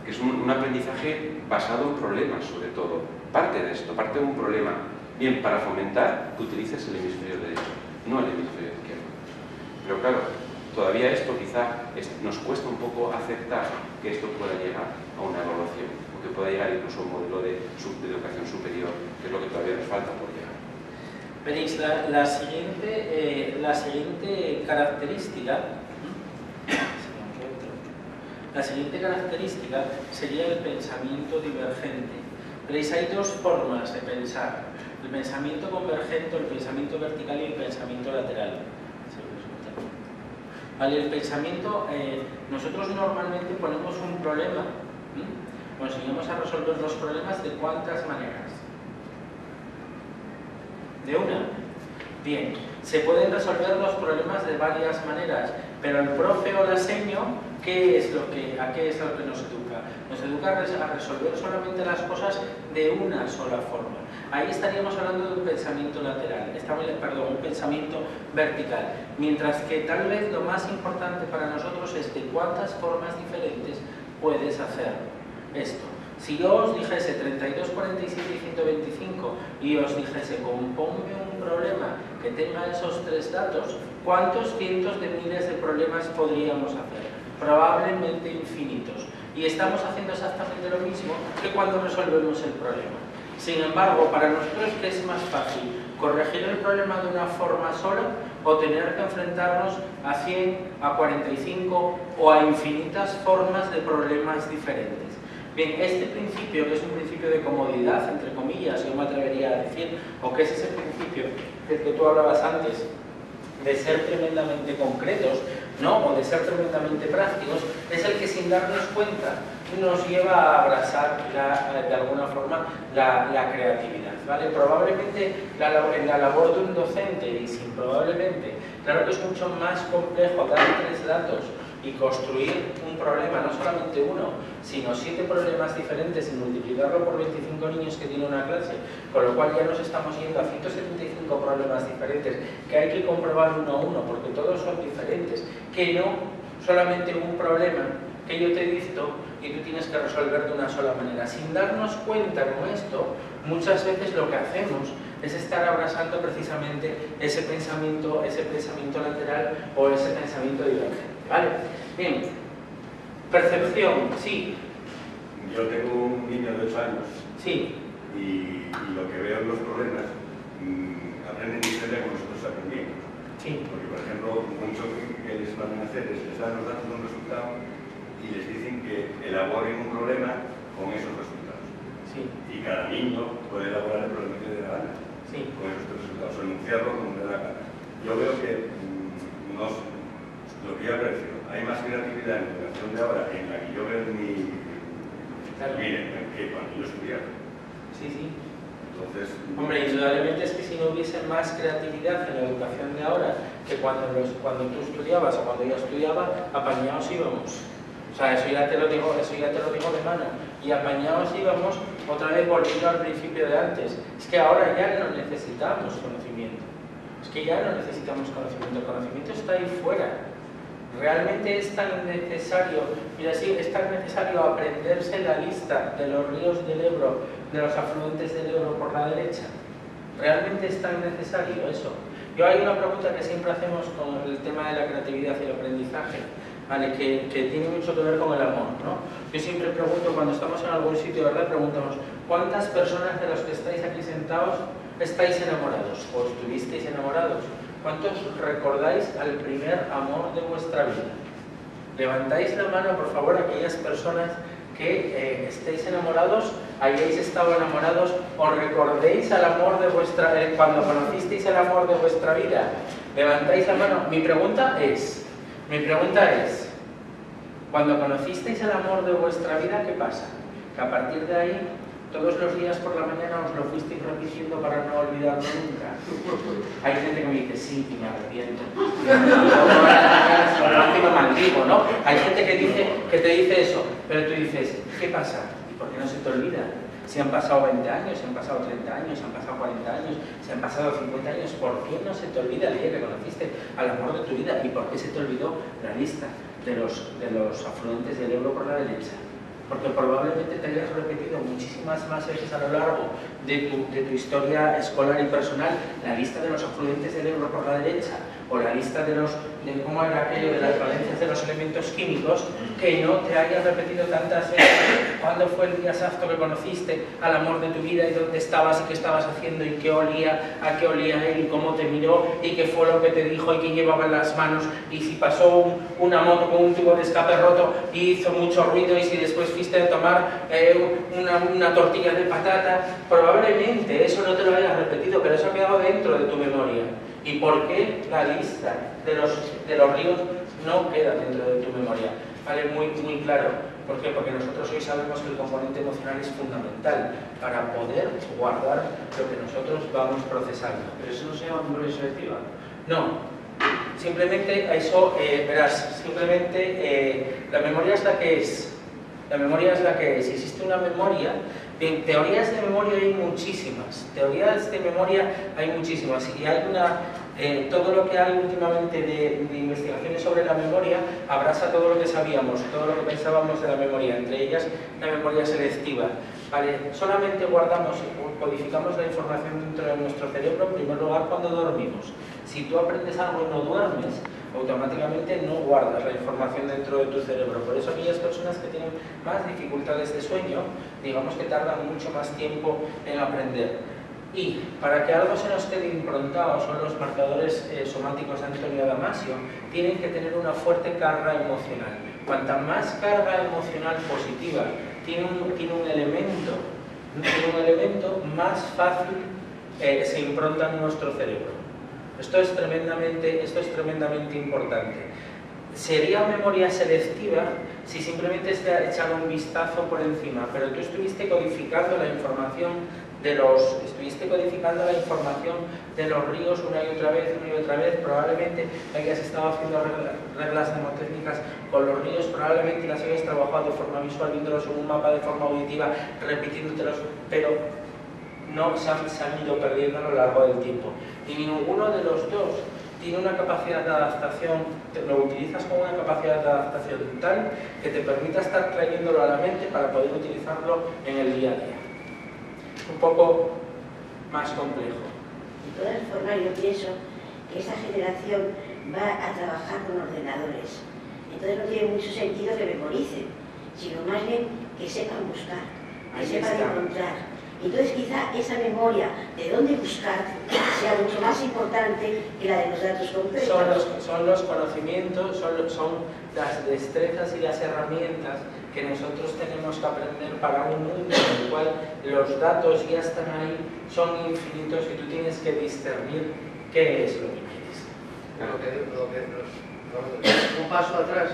S4: que es un aprendizaje basado en problemas sobre todo. Parte de esto, parte de un problema. Bien, para fomentar, que utilices el hemisferio derecho, no el hemisferio izquierdo. Pero claro, todavía esto quizá nos cuesta un poco aceptar que esto pueda llegar a una evaluación, o que pueda llegar incluso a un modelo de educación superior, que es lo que todavía nos falta por llegar.
S1: Veréis, la siguiente característica sería el pensamiento divergente. Veréis, hay dos formas de pensar. El pensamiento convergente, el pensamiento vertical y el pensamiento lateral. Vale, el pensamiento, nosotros normalmente ponemos un problema, o enseñamos a resolver los problemas de cuántas maneras. ¿De una? Bien, se pueden resolver los problemas de varias maneras, pero el profe o la seño, ¿a qué es lo que nos educa? Nos educa a resolver solamente las cosas de una sola forma. Ahí estaríamos hablando de un pensamiento lateral, un pensamiento vertical. Mientras que tal vez lo más importante para nosotros es de cuántas formas diferentes puedes hacer esto. Si yo os dijese 32, 47 y 125 y os dijese componme un problema que tenga esos tres datos, ¿cuántos cientos de miles de problemas podríamos hacer? Probablemente infinitos. Y estamos haciendo exactamente lo mismo que cuando resolvemos el problema. Sin embargo, para nosotros, ¿qué es más fácil? ¿Corregir el problema de una forma sola o tener que enfrentarnos a 100, a 45 o a infinitas formas de problemas diferentes? Bien, este principio, que es un principio de comodidad, entre comillas, yo me atrevería a decir, o que es ese principio del que tú hablabas antes, de ser tremendamente concretos, ¿no? O de ser tremendamente prácticos, es el que sin darnos cuenta nos lleva a abrazar de alguna forma la creatividad, ¿vale? Probablemente en la labor de un docente, y sin probablemente, claro que es mucho más complejo dar tres datos y construir un problema, no solamente uno, sino 7 problemas diferentes y multiplicarlo por 25 niños que tiene una clase, con lo cual ya nos estamos yendo a 175 problemas diferentes que hay que comprobar uno a uno porque todos son diferentes, que no solamente un problema que yo te dicto y tú tienes que resolver de una sola manera. Sin darnos cuenta con esto, muchas veces lo que hacemos es estar abrazando precisamente ese pensamiento lateral o ese pensamiento divergente. ¿Vale? Bien. Percepción, sí.
S3: Yo tengo un niño de 8 años.
S1: Sí.
S3: Y lo que veo en los problemas, aprenden diferente como nosotros aprendimos.
S1: Sí.
S3: Porque, por ejemplo, mucho que les van a hacer es les dan los datos de un resultado y les dicen que elaboren un problema con esos resultados.
S1: Sí.
S3: Y cada niño puede elaborar el problema que le dé la gana.
S1: Sí.
S3: Con esos resultados, o enunciarlo como le dé la gana. Yo veo que lo que yo aprecio, hay más creatividad en la educación de ahora en la que yo veo que cuando yo estudiaba.
S1: Sí, sí.
S3: Entonces,
S1: hombre, indudablemente es que si no hubiese más creatividad en la educación de ahora que cuando tú estudiabas o cuando yo estudiaba, apañados íbamos. O sea, eso ya te lo digo de mano. Y apañados íbamos, otra vez volviendo al principio de antes. Es que ahora ya no necesitamos conocimiento. Es que ya no necesitamos conocimiento. El conocimiento está ahí fuera. Realmente es tan necesario, mira, sí, es tan necesario aprenderse la lista de los ríos del Ebro, de los afluentes del Ebro por la derecha. Realmente es tan necesario eso. Yo hay una pregunta que siempre hacemos con el tema de la creatividad y el aprendizaje, ¿vale? que tiene mucho que ver con el amor, ¿no? Yo siempre pregunto, cuando estamos en algún sitio, ¿verdad? Preguntamos, ¿cuántas personas de los que estáis aquí sentados estáis enamorados o estuvisteis enamorados? ¿Cuántos recordáis al primer amor de vuestra vida? Levantáis la mano, por favor, aquellas personas que estéis enamorados, hayáis estado enamorados, o recordéis al amor de cuando conocisteis el amor de vuestra vida. Levantáis la mano. Mi pregunta es, cuando conocisteis el amor de vuestra vida, ¿qué pasa? Que a partir de ahí, todos los días por la mañana os lo fuisteis repitiendo para no olvidarlo nunca. Hay gente que me dice, sí, y me arrepiento. Me maldigo, ¿no? Hay gente que te dice eso, pero tú dices, ¿qué pasa? ¿Por qué no se te olvida? Si han pasado 20 años, si han pasado 30 años, si han pasado 40 años, si han pasado 50 años, ¿por qué no se te olvida el día que conociste al amor de tu vida? ¿Y por qué se te olvidó la lista de los afluentes del Ebro por la derecha? Porque probablemente te hayas repetido muchísimas más veces a lo largo de tu historia escolar y personal la lista de los afluentes del Ebro por la derecha, o la lista de cómo era aquello de las valencias de los elementos químicos, que no te hayas repetido tantas veces cuándo fue el día exacto que conociste al amor de tu vida y dónde estabas y qué estabas haciendo y qué olía, a qué olía él y cómo te miró y qué fue lo que te dijo y qué llevaba en las manos y si pasó una moto con un tubo de escape roto y hizo mucho ruido y si después fuiste a tomar una tortilla de patata. Probablemente eso no te lo hayas repetido, pero eso ha quedado dentro de tu memoria. ¿Y por qué la lista de los ríos no queda dentro de tu memoria? Vale, muy claro. ¿Por qué? Porque nosotros hoy sabemos que el componente emocional es fundamental para poder guardar lo que nosotros vamos procesando.
S5: ¿Pero eso no se llama memoria selectiva?
S1: No. Simplemente eso, verás, la memoria es la que es. La memoria es la que es. Si existe una memoria, bien, teorías de memoria hay muchísimas. Y hay todo lo que hay últimamente de investigaciones sobre la memoria abraza todo lo que sabíamos, todo lo que pensábamos de la memoria, entre ellas la memoria selectiva. Vale, solamente guardamos y codificamos la información dentro de nuestro cerebro en primer lugar cuando dormimos. Si tú aprendes algo y no duermes, automáticamente no guardas la información dentro de tu cerebro. Por eso aquellas personas que tienen más dificultades de sueño, digamos que tardan mucho más tiempo en aprender. Y para que algo se nos quede improntado, son los marcadores somáticos de Antonio Damasio, tienen que tener una fuerte carga emocional. Cuanta más carga emocional positiva tiene un elemento, más fácil se impronta en nuestro cerebro. Esto es tremendamente importante. Sería memoria selectiva si simplemente se echara un vistazo por encima, pero tú estuviste codificando la información de los ríos una y otra vez, probablemente hayas estado haciendo reglas mnemotécnicas con los ríos, probablemente las hayas trabajado de forma visual, viéndolos en un mapa de forma auditiva, repitiéndotelos, pero no se han ido perdiendo a lo largo del tiempo. Y ninguno de los dos tiene una capacidad de adaptación, lo utilizas con una capacidad de adaptación tal que te permita estar trayéndolo a la mente para poder utilizarlo en el día a día. Un poco más complejo.
S8: De todas formas, yo pienso que esta generación va a trabajar con ordenadores. Entonces no tiene mucho sentido que memoricen, sino más bien que sepan buscar, que sepan encontrar. Entonces quizá esa memoria de dónde buscar sea mucho más importante que la de los datos concretos.
S1: Son los conocimientos, son las destrezas y las herramientas que nosotros tenemos que aprender para un mundo en el cual los datos ya están ahí, son infinitos y tú tienes que discernir qué es lo que quieres.
S6: Un paso atrás,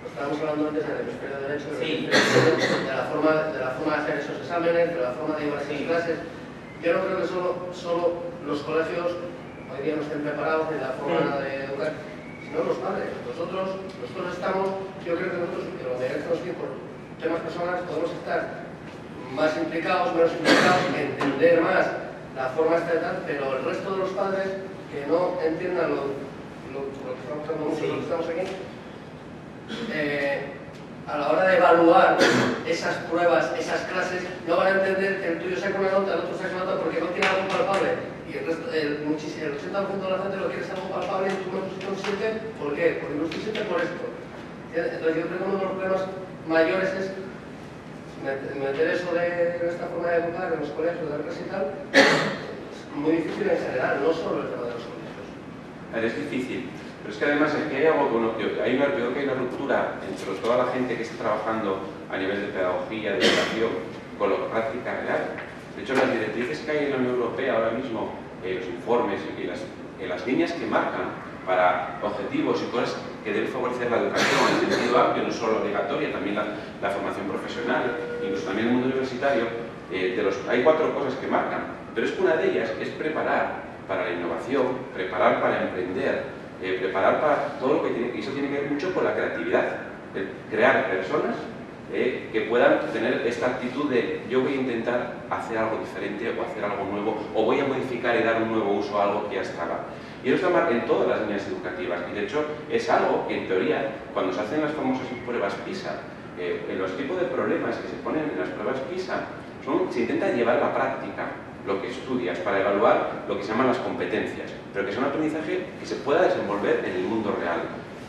S6: estábamos hablando antes del hemisferio derecho,
S1: Sí.
S6: de la forma de hacer esos exámenes, de la forma de llevar esas clases. Yo no creo que solo los colegios hoy día no estén preparados ni la forma de educar, sino los padres. Nosotros estamos, yo creo que nosotros, en la medida que nos tienen por temas personales, podemos estar más implicados, menos implicados, entender más la forma esta y tal, pero el resto de los padres que no entiendan lo que estamos hablando mucho, lo que estamos aquí, a la hora de evaluar esas pruebas, esas clases, no van a entender que el tuyo saca una nota, el otro saca una nota porque no tiene algo palpable. Y el 80% de la gente lo quiere ser algo palpable y tú no eres consciente. ¿Por qué? Porque no estoy consciente por esto. Entonces yo creo que uno de los problemas mayores es meter eso de esta forma de educar en los colegios, de clase y tal, es muy difícil en general, no solo el tema de los colegios.
S4: Es difícil. Pero es que además aquí hay algo que hay una ruptura entre toda la gente que está trabajando a nivel de pedagogía, de educación, con la práctica real. De hecho, las directrices que hay en la Unión Europea ahora mismo, los informes y las líneas que marcan para objetivos y cosas que deben favorecer la educación en sentido amplio, no solo obligatoria, también la formación profesional, incluso también el mundo universitario, hay 4 cosas que marcan. Pero es que una de ellas es preparar para la innovación, preparar para emprender, preparar para todo lo que tiene, y eso tiene que ver mucho con la creatividad, crear personas que puedan tener esta actitud de yo voy a intentar hacer algo diferente o hacer algo nuevo o voy a modificar y dar un nuevo uso a algo que ya estaba. Y eso está en todas las líneas educativas y de hecho es algo que en teoría cuando se hacen las famosas pruebas PISA, en los tipos de problemas que se ponen en las pruebas PISA se intenta llevar a la práctica lo que estudias para evaluar lo que se llaman las competencias, pero que es un aprendizaje que se pueda desenvolver en el mundo real.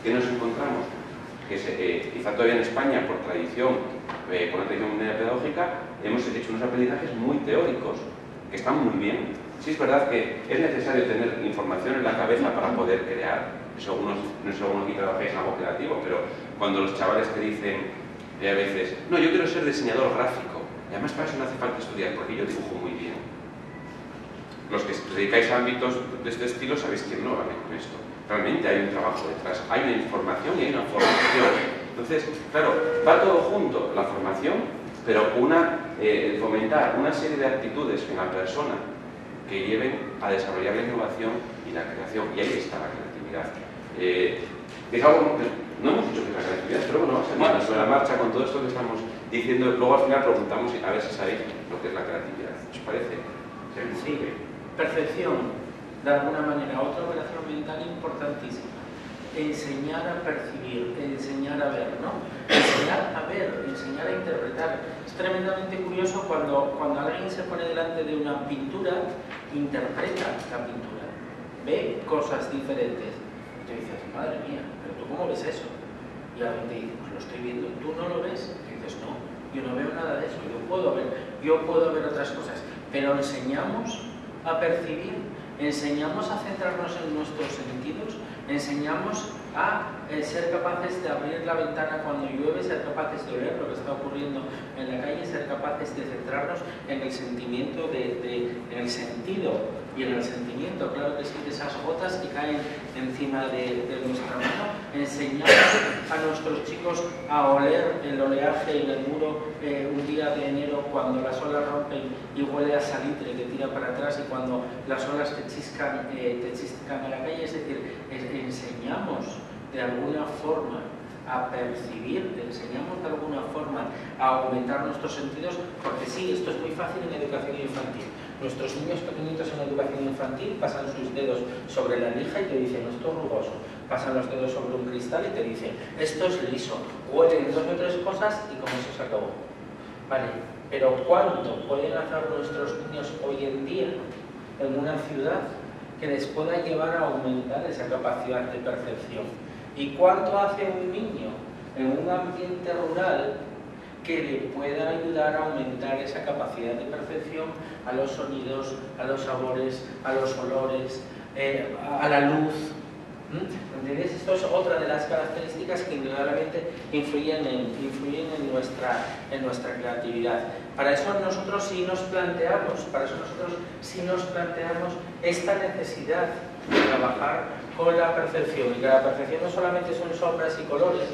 S4: ¿Qué nos encontramos? Que quizá todavía en España, por tradición, por una tradición pedagógica, hemos hecho unos aprendizajes muy teóricos, que están muy bien. Sí es verdad que es necesario tener información en la cabeza para poder crear. Eso no es alguno que trabajáis en algo creativo, pero cuando los chavales te dicen a veces, no, yo quiero ser diseñador gráfico, y además para eso no hace falta estudiar, porque yo dibujo muy bien. Los que os dedicáis a ámbitos de este estilo sabéis que no van con esto. Realmente hay un trabajo detrás, hay una información y hay una formación. Entonces, claro, va todo junto, la formación, pero fomentar una serie de actitudes en la persona que lleven a desarrollar la innovación y la creación. Y ahí está la creatividad. Es algo que no hemos dicho que es la creatividad, pero bueno, vamos a sobre la marcha con todo esto que estamos diciendo. Luego al final preguntamos a ver si sabéis lo que es la creatividad. ¿Os parece?
S1: Sí. Percepción, de alguna manera, otra operación mental importantísima. Enseñar a percibir, enseñar a ver, ¿no? Enseñar a ver, enseñar a interpretar. Es tremendamente curioso cuando alguien se pone delante de una pintura, interpreta la pintura, ve cosas diferentes. Y tú dices, madre mía, ¿pero tú cómo ves eso? Y alguien te dice, pues lo estoy viendo, ¿tú no lo ves? Y dices, no, yo no veo nada de eso, yo puedo ver otras cosas. Pero enseñamos a percibir, enseñamos a centrarnos en nuestros sentidos, enseñamos a ser capaces de abrir la ventana cuando llueve, ser capaces de ver lo que está ocurriendo en la calle, ser capaces de centrarnos en el sentimiento, en el sentido y en el sentimiento, claro que sí, de esas gotas que caen encima de nuestra mano. Enseñamos a nuestros chicos a oler el oleaje en el muro un día de enero cuando las olas rompen y huele a salitre que tira para atrás y cuando las olas te chiscan a la calle. Es decir, enseñamos de alguna forma a percibir, enseñamos de alguna forma a aumentar nuestros sentidos, porque sí, esto es muy fácil en educación infantil. Nuestros niños pequeñitos en educación infantil pasan sus dedos sobre la lija y te dicen, esto es rugoso. Pasan los dedos sobre un cristal y te dicen, esto es liso. Huelen 2 o 3 cosas y con eso se acabó. Vale, pero ¿cuánto pueden hacer nuestros niños hoy en día en una ciudad que les pueda llevar a aumentar esa capacidad de percepción? ¿Y cuánto hace un niño en un ambiente rural que le pueda ayudar a aumentar esa capacidad de percepción a los sonidos, a los sabores, a los olores, a la luz? ¿Entendéis? Esto es otra de las características que indudablemente influyen en nuestra creatividad. Para eso nosotros sí nos planteamos esta necesidad de trabajar con la percepción, y que la percepción no solamente son sombras y colores,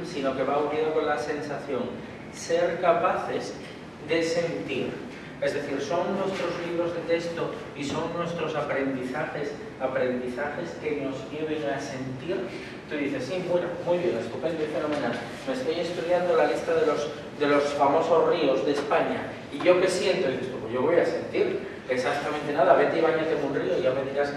S1: sino que va unido con la sensación. Ser capaces de sentir, es decir, son nuestros libros de texto y son nuestros aprendizajes que nos lleven a sentir. Tú dices, sí, bueno, muy bien, estupendo y fenomenal, me estoy estudiando la lista de los famosos ríos de España, y yo qué siento, y dices, pues yo voy a sentir exactamente nada, vete y bañate en un río y ya me dirás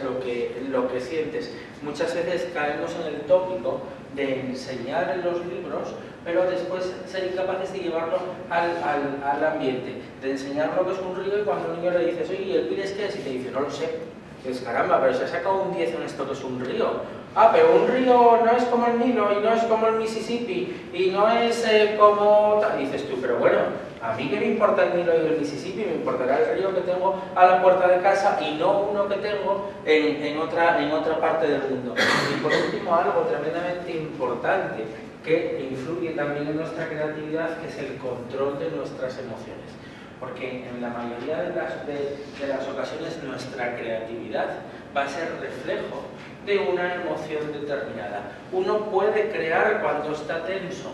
S1: lo que sientes. Muchas veces caemos en el tópico de enseñar en los libros, pero después ser incapaces de llevarlo al ambiente, de enseñar lo que es un río, y cuando un niño le dices, oye, ¿y el Pires qué es? Y te dice, no lo sé. Dices, caramba, pero se ha sacado un 10 en esto que es un río. Ah, pero un río no es como el Nilo, y no es como el Mississippi, y no es como tal. Dices tú, pero bueno, a mí que me importa el Nilo y el Mississippi, me importará el río que tengo a la puerta de casa y no uno que tengo en otra parte del mundo. Y por último, algo tremendamente importante que influye también en nuestra creatividad, que es el control de nuestras emociones. Porque en la mayoría de las ocasiones nuestra creatividad va a ser reflejo de una emoción determinada. Uno puede crear cuando está tenso,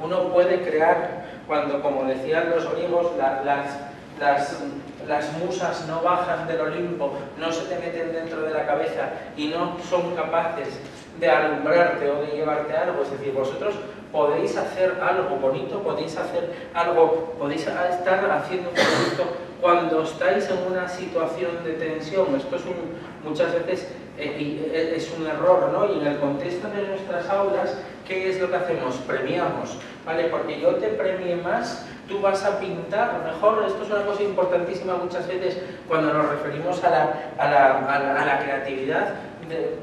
S1: uno puede crear cuando, como decían los griegos, las musas no bajan del Olimpo, no se te meten dentro de la cabeza y no son capaces de alumbrarte o de llevarte algo. Es decir, vosotros podéis hacer algo bonito, podéis estar haciendo un proyecto cuando estáis en una situación de tensión. Esto es muchas veces es un error, ¿no? Y en el contexto de nuestras aulas, ¿qué es lo que hacemos? Premiamos, ¿vale? Porque yo te premie más, tú vas a pintar mejor. Esto es una cosa importantísima muchas veces cuando nos referimos a la creatividad.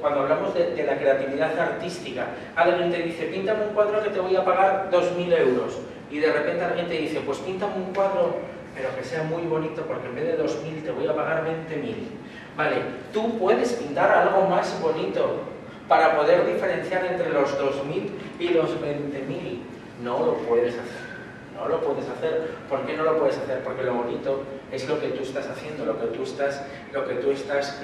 S1: Cuando hablamos de la creatividad artística, alguien te dice, píntame un cuadro que te voy a pagar 2.000 euros, y de repente alguien te dice, pues píntame un cuadro pero que sea muy bonito, porque en vez de 2.000 te voy a pagar 20.000. Vale, tú puedes pintar algo más bonito para poder diferenciar entre los 2.000 y los 20.000. No lo puedes hacer. No lo puedes hacer. ¿Por qué no lo puedes hacer? Porque lo bonito es lo que tú estás haciendo, lo que tú estás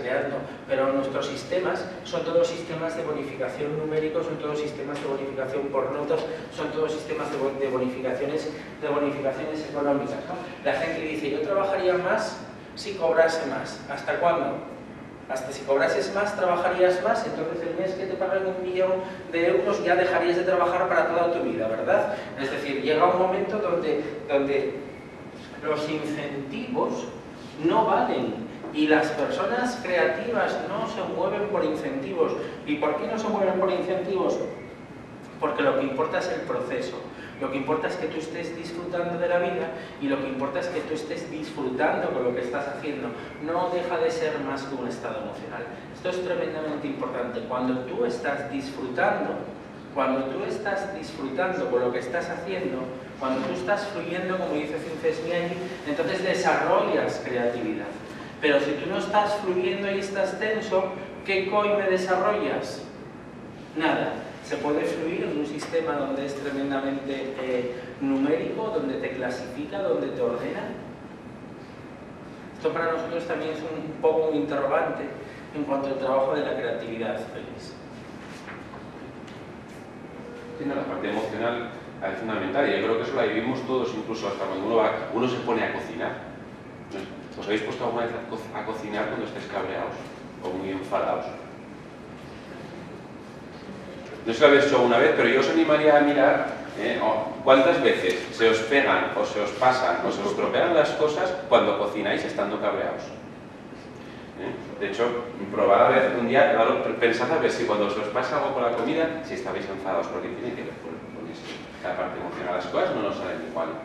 S1: creando. Pero nuestros sistemas son todos sistemas de bonificación numérico, son todos sistemas de bonificación por notas, son todos sistemas de bonificaciones económicas, ¿no? La gente dice, yo trabajaría más si cobrase más. ¿Hasta cuándo? Hasta si cobrases más, trabajarías más, entonces el mes que te paguen 1.000.000 de euros ya dejarías de trabajar para toda tu vida, ¿verdad? Es decir, llega un momento donde los incentivos no valen y las personas creativas no se mueven por incentivos. ¿Y por qué no se mueven por incentivos? Porque lo que importa es el proceso. Lo que importa es que tú estés disfrutando de la vida, y lo que importa es que tú estés disfrutando con lo que estás haciendo. No deja de ser más que un estado emocional. Esto es tremendamente importante. Cuando tú estás disfrutando con lo que estás haciendo, cuando tú estás fluyendo, como dice Csikszentmihalyi, entonces desarrollas creatividad. Pero si tú no estás fluyendo y estás tenso, ¿qué coime desarrollas? Nada. Se puede fluir en un sistema donde es tremendamente numérico, donde te clasifica, donde te ordena. Esto para nosotros también es un poco un interrogante en cuanto al trabajo de la creatividad, Félix.
S4: Sí, no, la parte emocional es fundamental, y yo creo que eso la vivimos todos, incluso hasta cuando uno se pone a cocinar. ¿Os habéis puesto alguna vez a cocinar cuando estáis cabreados o muy enfadados? No sé si lo habéis hecho alguna vez, pero yo os animaría a mirar cuántas veces se os pegan o se os pasan o se os estropean las cosas cuando cocináis estando cabreados. De hecho, probad a ver un día, claro, pensad a ver si cuando se os pasa algo con la comida, si estabais enfadados, porque tiene que ver con la parte emocional. Las cosas no nos salen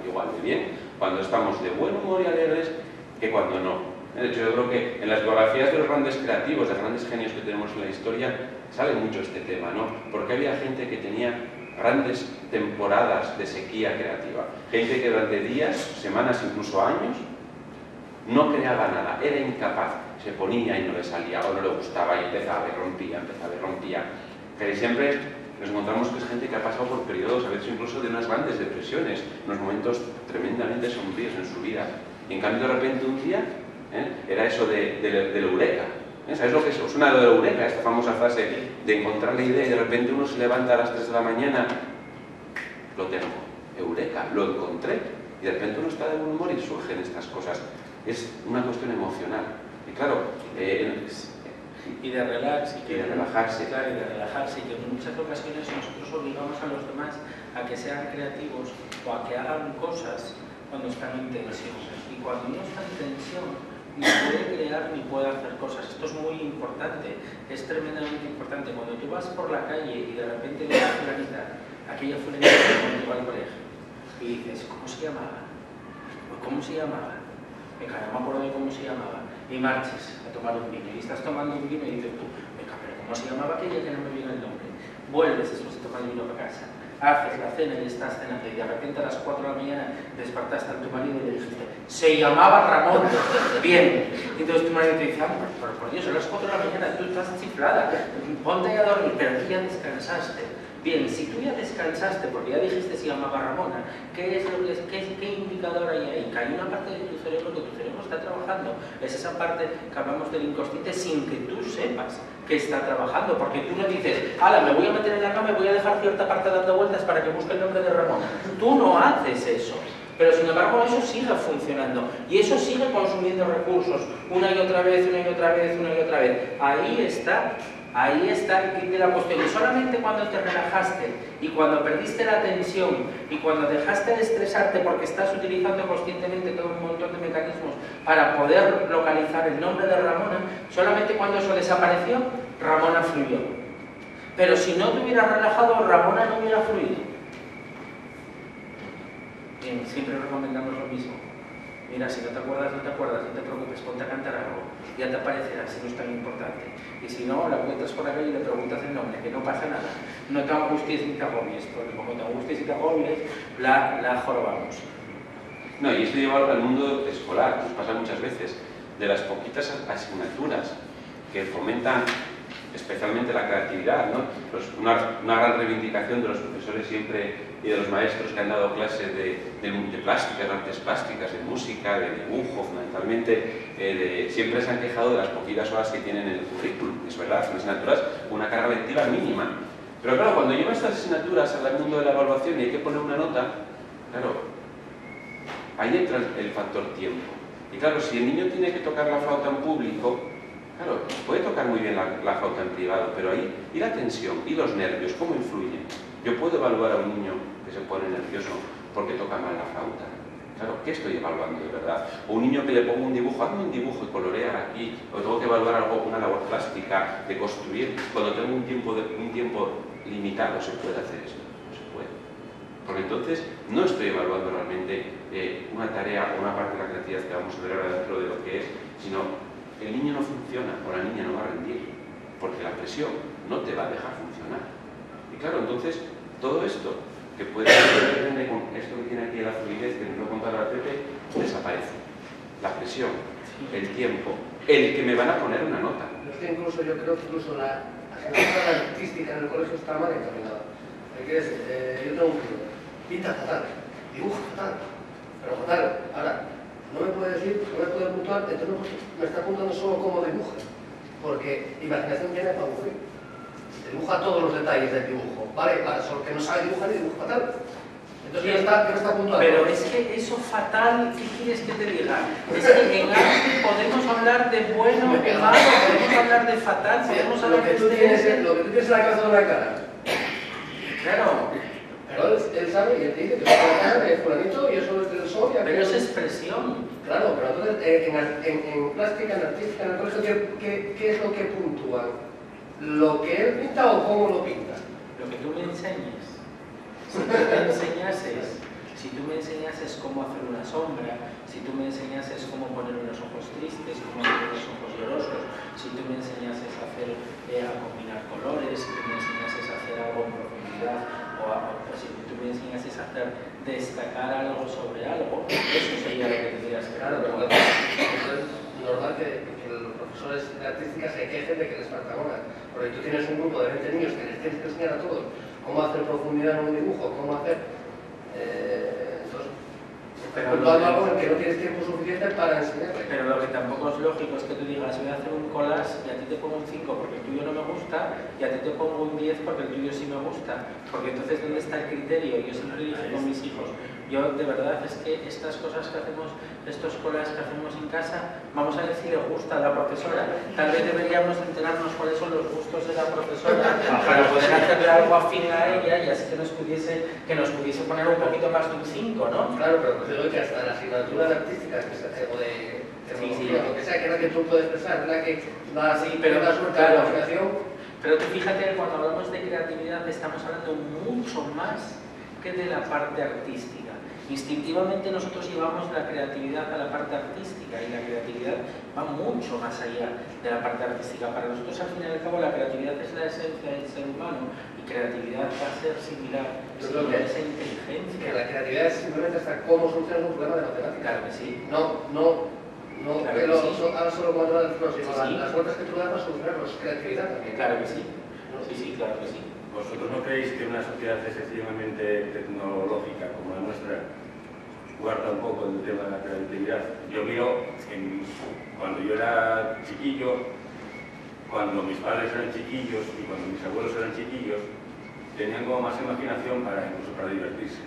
S4: igual de bien cuando estamos de buen humor y alegres que cuando no. De hecho, yo creo que en las biografías de los grandes creativos, de grandes genios que tenemos en la historia, sale mucho este tema, ¿no? Porque había gente que tenía grandes temporadas de sequía creativa. Gente que durante días, semanas, incluso años, no creaba nada, era incapaz, se ponía y no le salía, o no le gustaba y empezaba y rompía. Casi siempre nos encontramos que es gente que ha pasado por periodos, a veces incluso de unas grandes depresiones, unos momentos tremendamente sombríos en su vida. Y en cambio de repente un día, era eso de la eureka. ¿Sabes lo que es? ¿Os suena lo de la eureka? Esta famosa frase de encontrar la idea y de repente uno se levanta a las 3 de la mañana, lo tengo, eureka, lo encontré, y de repente uno está de buen humor y surgen estas cosas. Es una cuestión emocional. Y claro,
S1: y de relax,
S4: y de relajarse.
S1: Claro, y de relajarse, y que en muchas ocasiones nosotros obligamos a los demás a que sean creativos o a que hagan cosas cuando están en tensión. Y cuando uno está en tensión, ni puede crear ni puede hacer cosas. Esto es muy importante, es tremendamente importante. Cuando tú vas por la calle y de repente ves a fulanita, aquella fulanita que va al colegio, y dices, ¿cómo se llamaba? ¿Cómo se llamaba? Venga, no me acuerdo de cómo se llamaba. Y marches a tomar un vino. Y estás tomando un vino y dices tú, venga, pero ¿cómo se llamaba aquella que no me viene el nombre? Vuelves después de tomar el vino para casa. Haces la cena y estás cenando y de repente a las 4 de la mañana despertaste a tu marido y le dijiste, se llamaba Ramón. Bien. Y entonces tu marido te dice, pero por Dios, a las 4 de la mañana tú estás chiflada, ponte a dormir, pero tú ya descansaste. Bien, si tú ya descansaste, porque ya dijiste se llamaba Ramona, ¿qué indicador hay ahí? Que hay una parte de tu cerebro que tu cerebro está trabajando. Es esa parte que hablamos del inconsciente sin que tú sepas que está trabajando, porque tú no dices, ala, me voy a meter en la cama y voy a dejar cierta parte dando vueltas para que busque el nombre de Ramona. Tú no haces eso. Pero sin embargo eso sigue funcionando y eso sigue consumiendo recursos una y otra vez, una y otra vez, una y otra vez. Ahí está el kit de la cuestión. Y solamente cuando te relajaste y cuando perdiste la tensión y cuando dejaste de estresarte porque estás utilizando conscientemente todo un montón de mecanismos para poder localizar el nombre de Ramona, solamente cuando eso desapareció, Ramona fluyó. Pero si no te hubieras relajado, Ramona no hubiera fluido. Bien, siempre recomendamos lo mismo. Mira, si no te acuerdas, no te preocupes, ponte a cantar algo. Ya te aparecerá, si no es tan importante. Y si no, la encuentras por acá y le preguntas el nombre, que no pasa nada. No te angusties ni te agobies, porque como te angusties y te agobies, la jorobamos.
S4: No, y esto lleva al mundo escolar, nos pasa muchas veces, de las poquitas asignaturas que fomentan especialmente la creatividad, ¿no? Pues una gran reivindicación de los profesores siempre y de los maestros que han dado clases de plástica, de artes plásticas, de música, de dibujo, fundamentalmente, siempre se han quejado de las poquitas horas que tienen en el currículum. Es verdad, son asignaturas con una carga lectiva mínima. Pero claro, cuando lleva estas asignaturas al mundo de la evaluación y hay que poner una nota, claro, ahí entra el factor tiempo. Y claro, si el niño tiene que tocar la flauta en público, claro, puede tocar muy bien la flauta en privado, pero ahí, ¿y la tensión? ¿Y los nervios? ¿Cómo influyen? Yo puedo evaluar a un niño que se pone nervioso porque toca mal la flauta. Claro, ¿qué estoy evaluando de verdad? O un niño que le pongo un dibujo, hazme un dibujo y colorear aquí, o tengo que evaluar algo, una labor plástica, de construir, cuando tengo un tiempo limitado, ¿se puede hacer esto? No se puede. Porque entonces no estoy evaluando realmente una tarea o una parte de la creatividad que vamos a ver ahora dentro de lo que es, sino el niño no funciona o la niña no va a rendir, porque la presión no te va a dejar funcionar. Y claro, entonces, todo esto que puede ser con esto que tiene aquí la fluidez, que nos lo contaba Pepe, desaparece. La presión, el tiempo, el que me van a poner una nota.
S6: Es que incluso yo creo que incluso la asignatura artística en el colegio está mal encaminada. Yo tengo un tío, pinta fatal, dibuja fatal, pero fatal. Ahora, no me puede decir, no me puede puntuar, entonces me está apuntando solo cómo dibuja, porque imaginación tiene para aburrir. Dibuja todos los detalles del dibujo, ¿vale? Para solo que no sabe dibujar y dibuja fatal. Entonces, ¿qué me está apuntando?
S1: Pero es que eso fatal, ¿qué quieres que te diga? Es que en arte podemos hablar de bueno, de malo, podemos hablar de fatal, podemos hablar de
S6: lo que tú tienes en la cabeza de una cara.
S1: Claro.
S6: Pero él sabe y él te dice que la cara es fulanito y eso es del sol.
S1: Pero es expresión.
S6: Claro, pero entonces en plástica, en artística, en el colegio, ¿qué es lo que puntúan? ¿Lo que él pinta o cómo lo pinta?
S1: Lo que tú me enseñes. Si tú me enseñases cómo hacer una sombra, si tú me enseñases cómo poner unos ojos tristes, cómo poner unos ojos llorosos, si tú me enseñases a combinar colores, si tú me enseñases a hacer algo en profundidad, o si tú me enseñases a destacar algo sobre algo, eso sería lo que tendrías que hacer. Claro,
S6: normal que los profesores de artística se quejen de que les faltan horas. Porque tú tienes un grupo de 20 niños que les tienes que enseñar a todos cómo hacer profundidad en un dibujo, cómo hacer... Pero algo en que no tienes tiempo suficiente para enseñarle.
S1: Pero lo que tampoco es lógico es que tú digas, voy a hacer un collage y a ti te pongo un 5 porque el tuyo no me gusta y a ti te pongo un 10 porque el tuyo sí me gusta. Porque entonces, ¿dónde está el criterio? Yo siempre lo dije con mis hijos. Yo, de verdad, es que estas cosas que hacemos, estos collages que hacemos en casa, vamos a ver si le gusta a la profesora. Tal vez deberíamos enterarnos cuáles son los gustos de la profesora para poder hacerle algo afín a ella y así que nos pudiese poner un poquito más de un 5, ¿no?
S6: Claro, pero pues digo que hasta la asignatura de artística, o de tecnología, lo que sea, que es la que tú puedes pensar, es la que da la suerte de la imaginación.
S1: Pero tú fíjate que cuando hablamos de creatividad estamos hablando mucho más que de la parte artística. Instintivamente nosotros llevamos la creatividad a la parte artística y la creatividad va mucho más allá de la parte artística. Para nosotros, al fin y al cabo, la creatividad es la esencia del ser humano y creatividad va a ser similar a esa inteligencia.
S6: Que la creatividad es simplemente hasta cómo solucionar un problema de matemáticas.
S1: Claro que sí.
S6: No
S1: Claro
S6: que
S1: que sí.
S6: ahora solo matemáticas, no, sino
S1: Sí.
S6: las vueltas que tú das para solucionarlos, creatividad también.
S1: Claro que sí. Sí, claro que sí.
S3: ¿Vosotros no creéis que una sociedad excesivamente tecnológica como la nuestra guarda un poco el tema de la creatividad? Yo miro, cuando yo era chiquillo, cuando mis padres eran chiquillos y cuando mis abuelos eran chiquillos, tenían como más imaginación incluso para divertirse.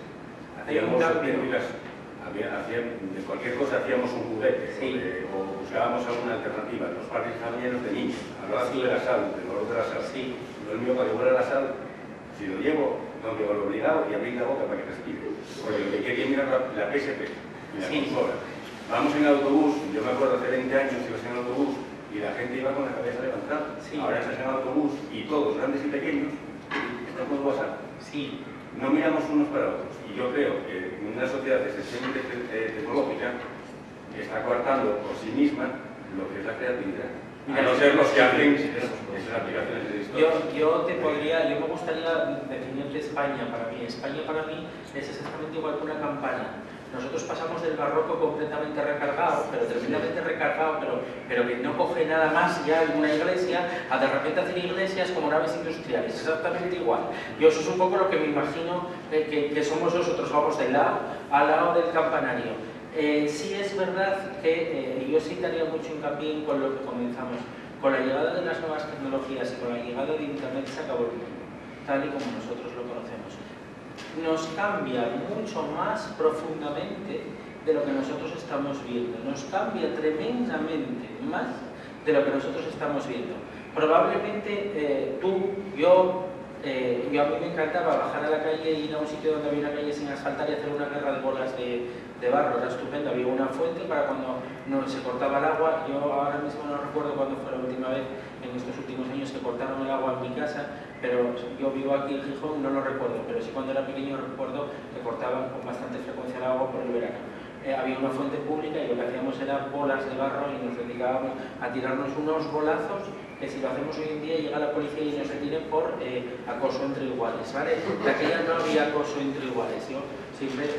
S3: Hacíamos películas, de cualquier cosa hacíamos un juguete,
S1: sí,
S3: o buscábamos alguna alternativa. Los parques estaban llenos de niños, hablabas tú de la sal, del olor de la sal.
S1: Sí.
S3: Lo mío, para llevar a la sal, si lo llevo, tengo que llevarlo obligado y abrir la boca para que respire. Porque lo que quería mirar la PSP y la consola. Vamos en autobús, yo me acuerdo hace 20 años ibas en autobús y la gente iba con la cabeza levantada.
S1: Sí.
S3: Ahora estás en autobús y todos, grandes y pequeños, están con WhatsApp.
S1: Sí.
S3: No miramos unos para otros. Y yo creo que una sociedad excesivamente tecnológica está coartando por sí misma lo que es la creatividad. A no ser los que hacen esas aplicaciones de historia.
S1: Yo me gustaría definirte España para mí. España para mí es exactamente igual que una campana. Nosotros pasamos del barroco completamente recargado, pero tremendamente recargado, pero que no coge nada más ya en una iglesia, a de repente hacer iglesias como naves industriales, exactamente igual. Yo eso es un poco lo que me imagino que somos nosotros, vamos de lado a lado del campanario. Sí es verdad que yo sí daría mucho hincapié con lo que comenzamos. Con la llegada de las nuevas tecnologías y con la llegada de Internet se acabó el mundo, tal y como nosotros lo conocemos. Nos cambia mucho más profundamente de lo que nosotros estamos viendo. Nos cambia tremendamente más de lo que nosotros estamos viendo. Probablemente a mí me encantaba bajar a la calle e ir a un sitio donde había una calle sin asfaltar y hacer una guerra de bolas de barro, era estupendo. Había una fuente para cuando no se cortaba el agua. Yo ahora mismo no recuerdo cuándo fue la última vez en estos últimos años que cortaron el agua en mi casa, pero yo vivo aquí en Gijón, no lo recuerdo, pero sí cuando era pequeño recuerdo que cortaban con bastante frecuencia el agua por el verano. Había una fuente pública y lo que hacíamos era bolas de barro y nos dedicábamos a tirarnos unos bolazos que si lo hacemos hoy en día llega la policía y nos detiene por acoso entre iguales, ¿vale? De aquella no había acoso entre iguales, yo siempre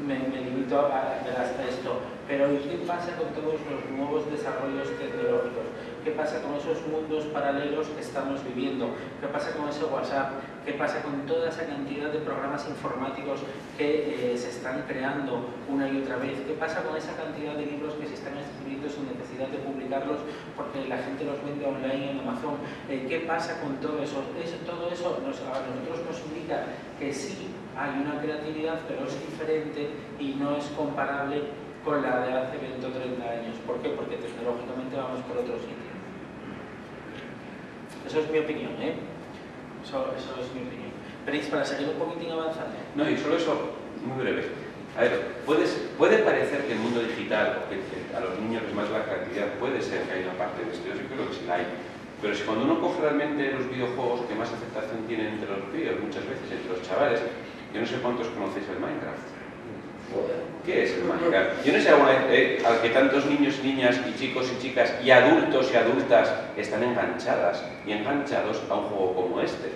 S1: me limito a ver hasta esto. Pero ¿qué pasa con todos los nuevos desarrollos tecnológicos? ¿Qué pasa con esos mundos paralelos que estamos viviendo? ¿Qué pasa con ese WhatsApp? ¿Qué pasa con toda esa cantidad de programas informáticos que se están creando una y otra vez? ¿Qué pasa con esa cantidad de libros que se están escribiendo sin necesidad de publicarlos porque la gente los vende online en Amazon? ¿Qué pasa con todo eso? Todo eso a nosotros nos indica que sí hay una creatividad, pero es diferente y no es comparable con la de hace 20 o 30 años. ¿Por qué? Porque tecnológicamente vamos por otro sitio. Eso es mi opinión, ¿eh? Eso es mi opinión. ¿Veréis para seguir un poquitín avanzando?
S4: No, y solo eso, muy breve. A ver, puede parecer que el mundo digital, o que a los niños les más la creatividad, puede ser que hay una parte de esto, yo creo que sí la hay. Pero si cuando uno coge realmente los videojuegos que más aceptación tienen entre los críos, muchas veces entre los chavales, yo no sé cuántos conocéis el Minecraft. ¿Qué es el Minecraft? Yo no sé alguna vez al que tantos niños, niñas y chicos y chicas y adultos y adultas están enganchadas y enganchados a un juego como este.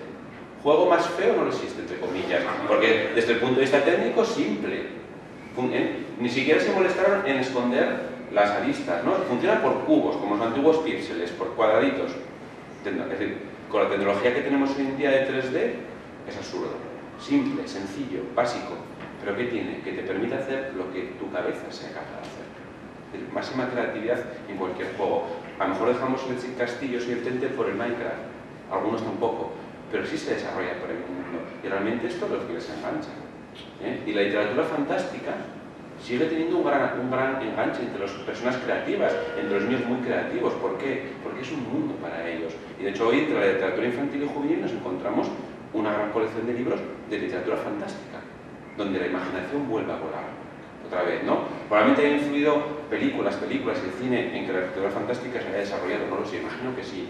S4: Juego más feo no existe, entre comillas, porque desde el punto de vista técnico, simple. Ni siquiera se molestaron en esconder las aristas, ¿no? Funciona por cubos, como los antiguos píxeles, por cuadraditos. Es decir, con la tecnología que tenemos hoy en día de 3D, es absurdo. Simple, sencillo, básico. ¿Pero qué tiene? Que te permite hacer lo que tu cabeza sea capaz de hacer. Es decir, máxima creatividad en cualquier juego. A lo mejor dejamos el Castillos y el Tente por el Minecraft. Algunos tampoco. Pero sí se desarrolla por el mundo. Y realmente esto es lo que les engancha. Y la literatura fantástica sigue teniendo un gran enganche entre las personas creativas, entre los niños muy creativos. ¿Por qué? Porque es un mundo para ellos. Y de hecho hoy, entre la literatura infantil y juvenil, nos encontramos una gran colección de libros de literatura fantástica, donde la imaginación vuelve a volar. Otra vez, ¿no? Probablemente haya influido películas y el cine en que la literatura fantástica se haya desarrollado, no lo sé, imagino que sí.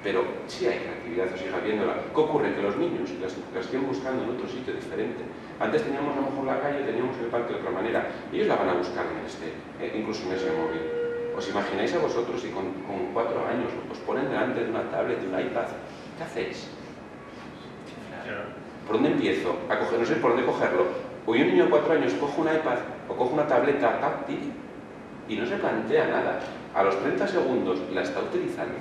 S4: Pero sí hay creatividad, o siga viéndola. ¿Qué ocurre? Que los niños las siguen buscando en otro sitio diferente. Antes teníamos a lo mejor la calle, teníamos el parque de otra manera. Ellos la van a buscar en incluso en ese móvil. ¿Os imagináis a vosotros si con 4 años os ponen delante de una tablet, de un iPad? ¿Qué hacéis? ¿Por dónde empiezo? A coger, no sé por dónde cogerlo. Hoy un niño de 4 años coge un iPad o coge una tableta táctil y no se plantea nada. A los 30 segundos la está utilizando.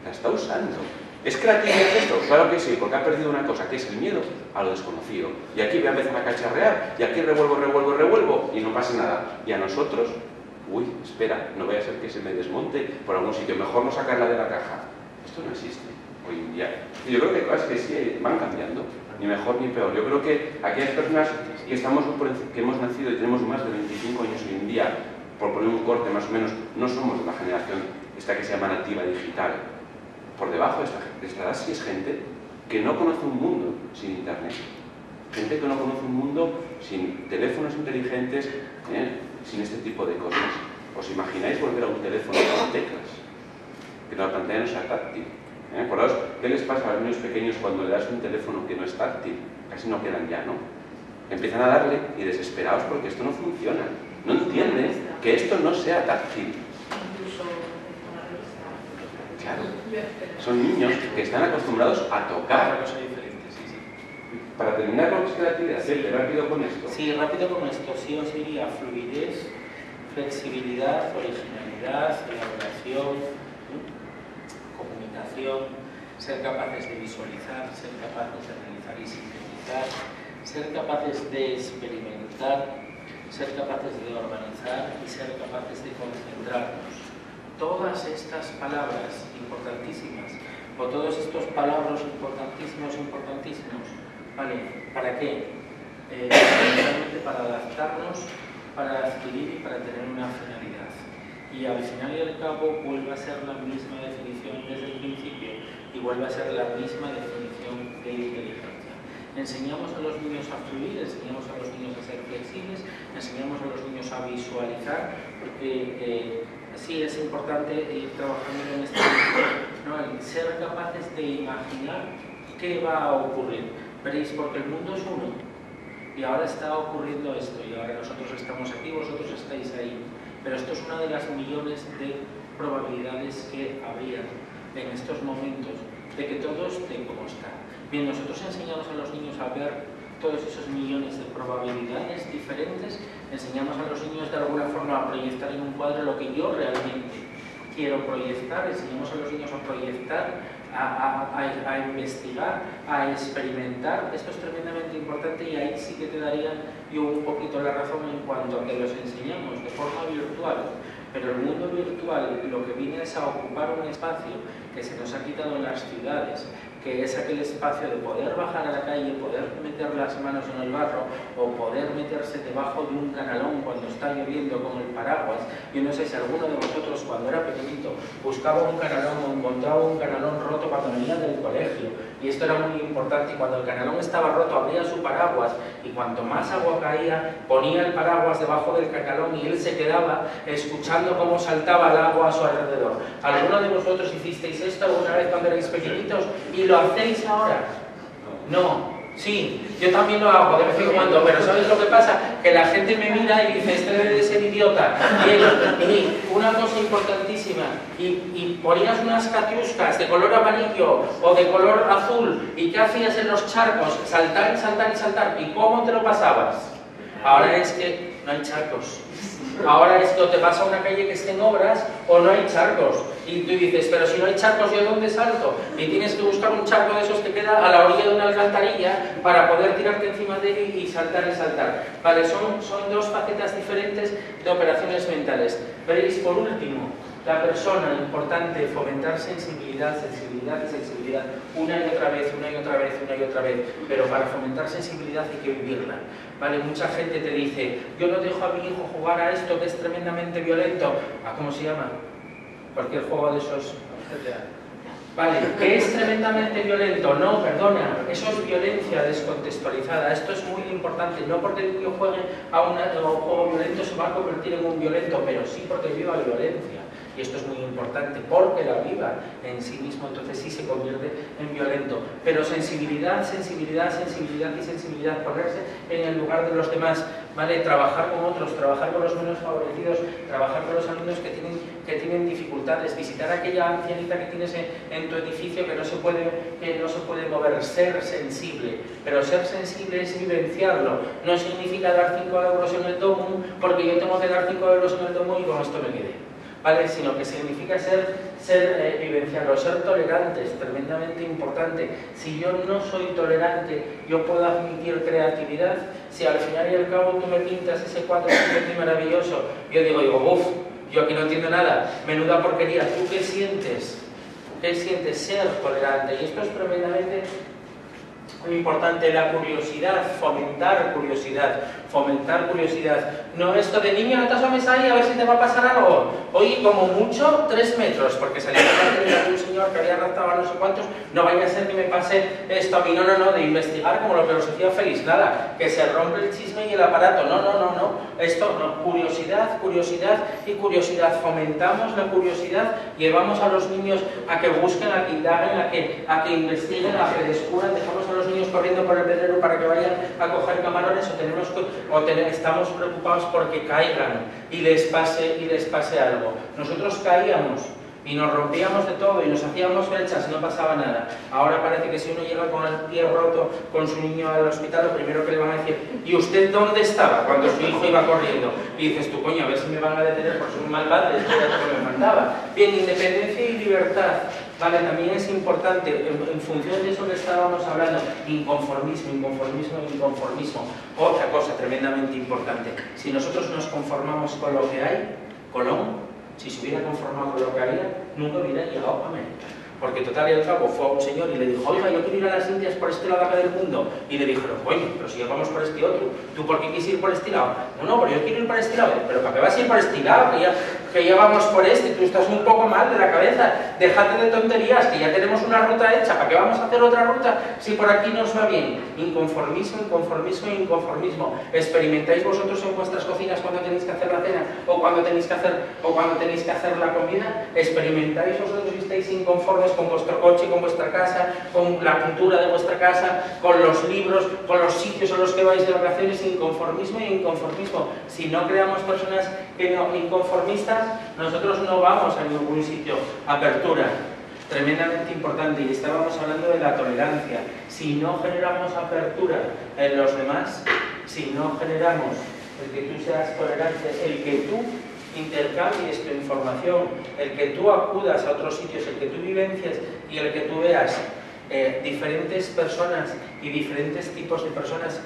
S4: La está usando. ¿Es creatividad esto? Claro que sí, porque ha perdido una cosa, que es el miedo a lo desconocido. Y aquí voy a empezar a cacharrear, y aquí revuelvo, y no pasa nada. Y a nosotros, uy, espera, no vaya a ser que se me desmonte por algún sitio, mejor no sacarla de la caja. Esto no existe hoy en día. Y yo creo que cosas que sí van cambiando, ni mejor ni peor. Yo creo que aquellas personas que hemos nacido y tenemos más de 25 años hoy en día, por poner un corte más o menos, no somos de la generación esta que se llama nativa digital. Por debajo de esta edad sí es gente que no conoce un mundo sin internet, gente que no conoce un mundo sin teléfonos inteligentes, sin este tipo de cosas. ¿Os imagináis volver a un teléfono con teclas? Que la pantalla no sea táctil. Acordaos, ¿qué les pasa a los niños pequeños cuando le das un teléfono que no es táctil? Casi no quedan ya, ¿no? Empiezan a darle y desesperados porque esto no funciona. No entienden que esto no sea táctil. Claro, son niños que están acostumbrados a tocar. Para terminar con la creatividad, rápido con esto.
S1: Sí, rápido con esto. Sí os diría fluidez, flexibilidad, originalidad, elaboración, comunicación, ser capaces de visualizar, ser capaces de realizar y sintetizar, ser capaces de experimentar, ser capaces de organizar y ser capaces de concentrarnos. Todas estas palabras importantísimas, o todos estos palabras importantísimos, ¿vale? ¿Para qué? Fundamentalmente para adaptarnos, para adquirir y para tener una finalidad. Y al final y al cabo vuelve a ser la misma definición desde el principio y vuelve a ser la misma definición de inteligencia. Enseñamos a los niños a fluir, enseñamos a los niños a ser flexibles, enseñamos a los niños a visualizar, porque sí es importante ir trabajando en este sentido, ¿no? El ser capaces de imaginar qué va a ocurrir. Veréis, porque el mundo es uno y ahora está ocurriendo esto y ahora nosotros estamos aquí, vosotros estáis ahí, pero esto es una de las millones de probabilidades que habría en estos momentos de que todo esté como está. Bien, nosotros enseñamos a los niños a ver todos esos millones de probabilidades diferentes, enseñamos a los niños de alguna forma a proyectar en un cuadro lo que yo realmente quiero proyectar, enseñamos a los niños a proyectar, a investigar, a experimentar. Esto es tremendamente importante y ahí sí que te daría yo un poquito la razón en cuanto a que los enseñamos de forma virtual, pero el mundo virtual lo que viene es a ocupar un espacio que se nos ha quitado en las ciudades, que es aquel espacio de poder bajar a la calle, poder meter las manos en el barro o poder meterse debajo de un canalón cuando está lloviendo con el paraguas. Yo no sé si alguno de vosotros cuando era pequeñito buscaba un canalón o encontraba un canalón roto cuando venía del colegio, y esto era muy importante, y cuando el canalón estaba roto abría su paraguas y cuanto más agua caía ponía el paraguas debajo del canalón y él se quedaba escuchando cómo saltaba el agua a su alrededor. ¿Alguno de vosotros hicisteis esto alguna vez cuando erais pequeñitos y lo hacéis ahora? No. Sí, yo también lo hago de vez en cuando, pero ¿sabes lo que pasa? Que la gente me mira y dice, este debe de ser idiota. Y una cosa importantísima, y ponías unas catiuscas de color amarillo o de color azul, ¿y qué hacías en los charcos? Saltar y saltar y saltar. ¿Y cómo te lo pasabas? Ahora es que no hay charcos. Ahora esto te vas a una calle que esté en obras o no hay charcos. Y tú dices, pero si no hay charcos, ¿yo dónde salto? Y tienes que buscar un charco de esos que queda a la orilla de una alcantarilla para poder tirarte encima de él y saltar y saltar. Vale, son dos facetas diferentes de operaciones mentales. Veréis, por último, la persona, importante, fomentar sensibilidad, sensibilidad y sensibilidad, una y otra vez, una y otra vez, una y otra vez, pero para fomentar sensibilidad hay que vivirla. ¿Vale? Mucha gente te dice, yo no dejo a mi hijo jugar a esto que es tremendamente violento. ¿A cómo se llama? Cualquier juego de esos. Vale, que es tremendamente violento. No, perdona, eso es violencia descontextualizada. Esto es muy importante. No porque el niño juegue a un juego violento se va a convertir en un violento, pero sí porque viva violencia. Y esto es muy importante, porque la viva en sí mismo, entonces sí se convierte en violento. Pero sensibilidad, sensibilidad, sensibilidad y sensibilidad, ponerse en el lugar de los demás, ¿vale? Trabajar con otros, trabajar con los menos favorecidos, trabajar con los alumnos que tienen dificultades, visitar a aquella ancianita que tienes en tu edificio que no se puede mover, ser sensible. Pero ser sensible es vivenciarlo, no significa dar 5 euros en el domo porque yo tengo que dar 5 euros en el domo y con esto me quedé. ¿Vale? Sino que significa vivenciarlo, ser tolerantes, tremendamente importante. Si yo no soy tolerante, yo puedo admitir creatividad. Si al final y al cabo tú me pintas ese cuadro maravilloso, yo digo, uff, yo aquí no entiendo nada, menuda porquería. ¿Tú qué sientes? ¿Qué sientes? Ser tolerante. Y esto es tremendamente muy importante, la curiosidad, fomentar curiosidad, fomentar curiosidad. No esto de niño, no te asomes ahí a ver si te va a pasar algo. Oye, como mucho, 3 metros, porque salía de un señor que había raptado a no sé cuántos, no vaya a ser que me pase esto a mí, no, de investigar como lo que nos decía Félix, nada, que se rompe el chisme y el aparato, no, esto no, curiosidad, curiosidad y curiosidad, fomentamos la curiosidad, llevamos a los niños a que busquen, a que indaguen, a que investiguen, a que descubran, dejamos a los niños corriendo por el pedrero para que vayan a coger camarones estamos preocupados porque caigan y les pase algo. Nosotros caíamos y nos rompíamos de todo y nos hacíamos flechas y no pasaba nada. Ahora parece que si uno llega con el pie roto con su niño al hospital, lo primero que le van a decir, ¿y usted dónde estaba cuando su hijo iba corriendo? Y dices tú, coño, a ver si me van a detener por ser un mal padre, esto era lo que me mandaba. Bien, independencia y libertad. Vale, también es importante, en función de eso que estábamos hablando, inconformismo. Otra cosa tremendamente importante, si nosotros nos conformamos con lo que hay, Colón, si se hubiera conformado con lo que había, nunca hubiera llegado a América. Porque total y al cabo fue a un señor y le dijo, oiga, yo quiero ir a las Indias por este lado acá del mundo. Y le dijeron, coño, pero si ya vamos por este otro, ¿tú por qué quieres ir por este lado? No, pero yo quiero ir por este lado. Pero ¿para qué vas a ir por este lado? Que ya vamos por este, tú estás un poco mal de la cabeza. Déjate de tonterías, que ya tenemos una ruta hecha. ¿Para qué vamos a hacer otra ruta si por aquí nos va bien? Inconformismo. ¿Experimentáis vosotros en vuestras cocinas cuando tenéis que hacer la cena o cuando tenéis que hacer la comida? ¿Experimentáis vosotros y estáis inconformes con vuestro coche, con vuestra casa, con la pintura de vuestra casa, con los libros, con los sitios a los que vais de vacaciones? Inconformismo. Si no creamos personas inconformistas, nosotros no vamos a ningún sitio. Apertura, tremendamente importante, y estábamos hablando de la tolerancia. Si no generamos apertura en los demás, si no generamos el que tú seas tolerante, el que tú intercambies tu información, el que tú acudas a otros sitios, el que tú vivencias y el que tú veas diferentes personas y diferentes tipos de personas,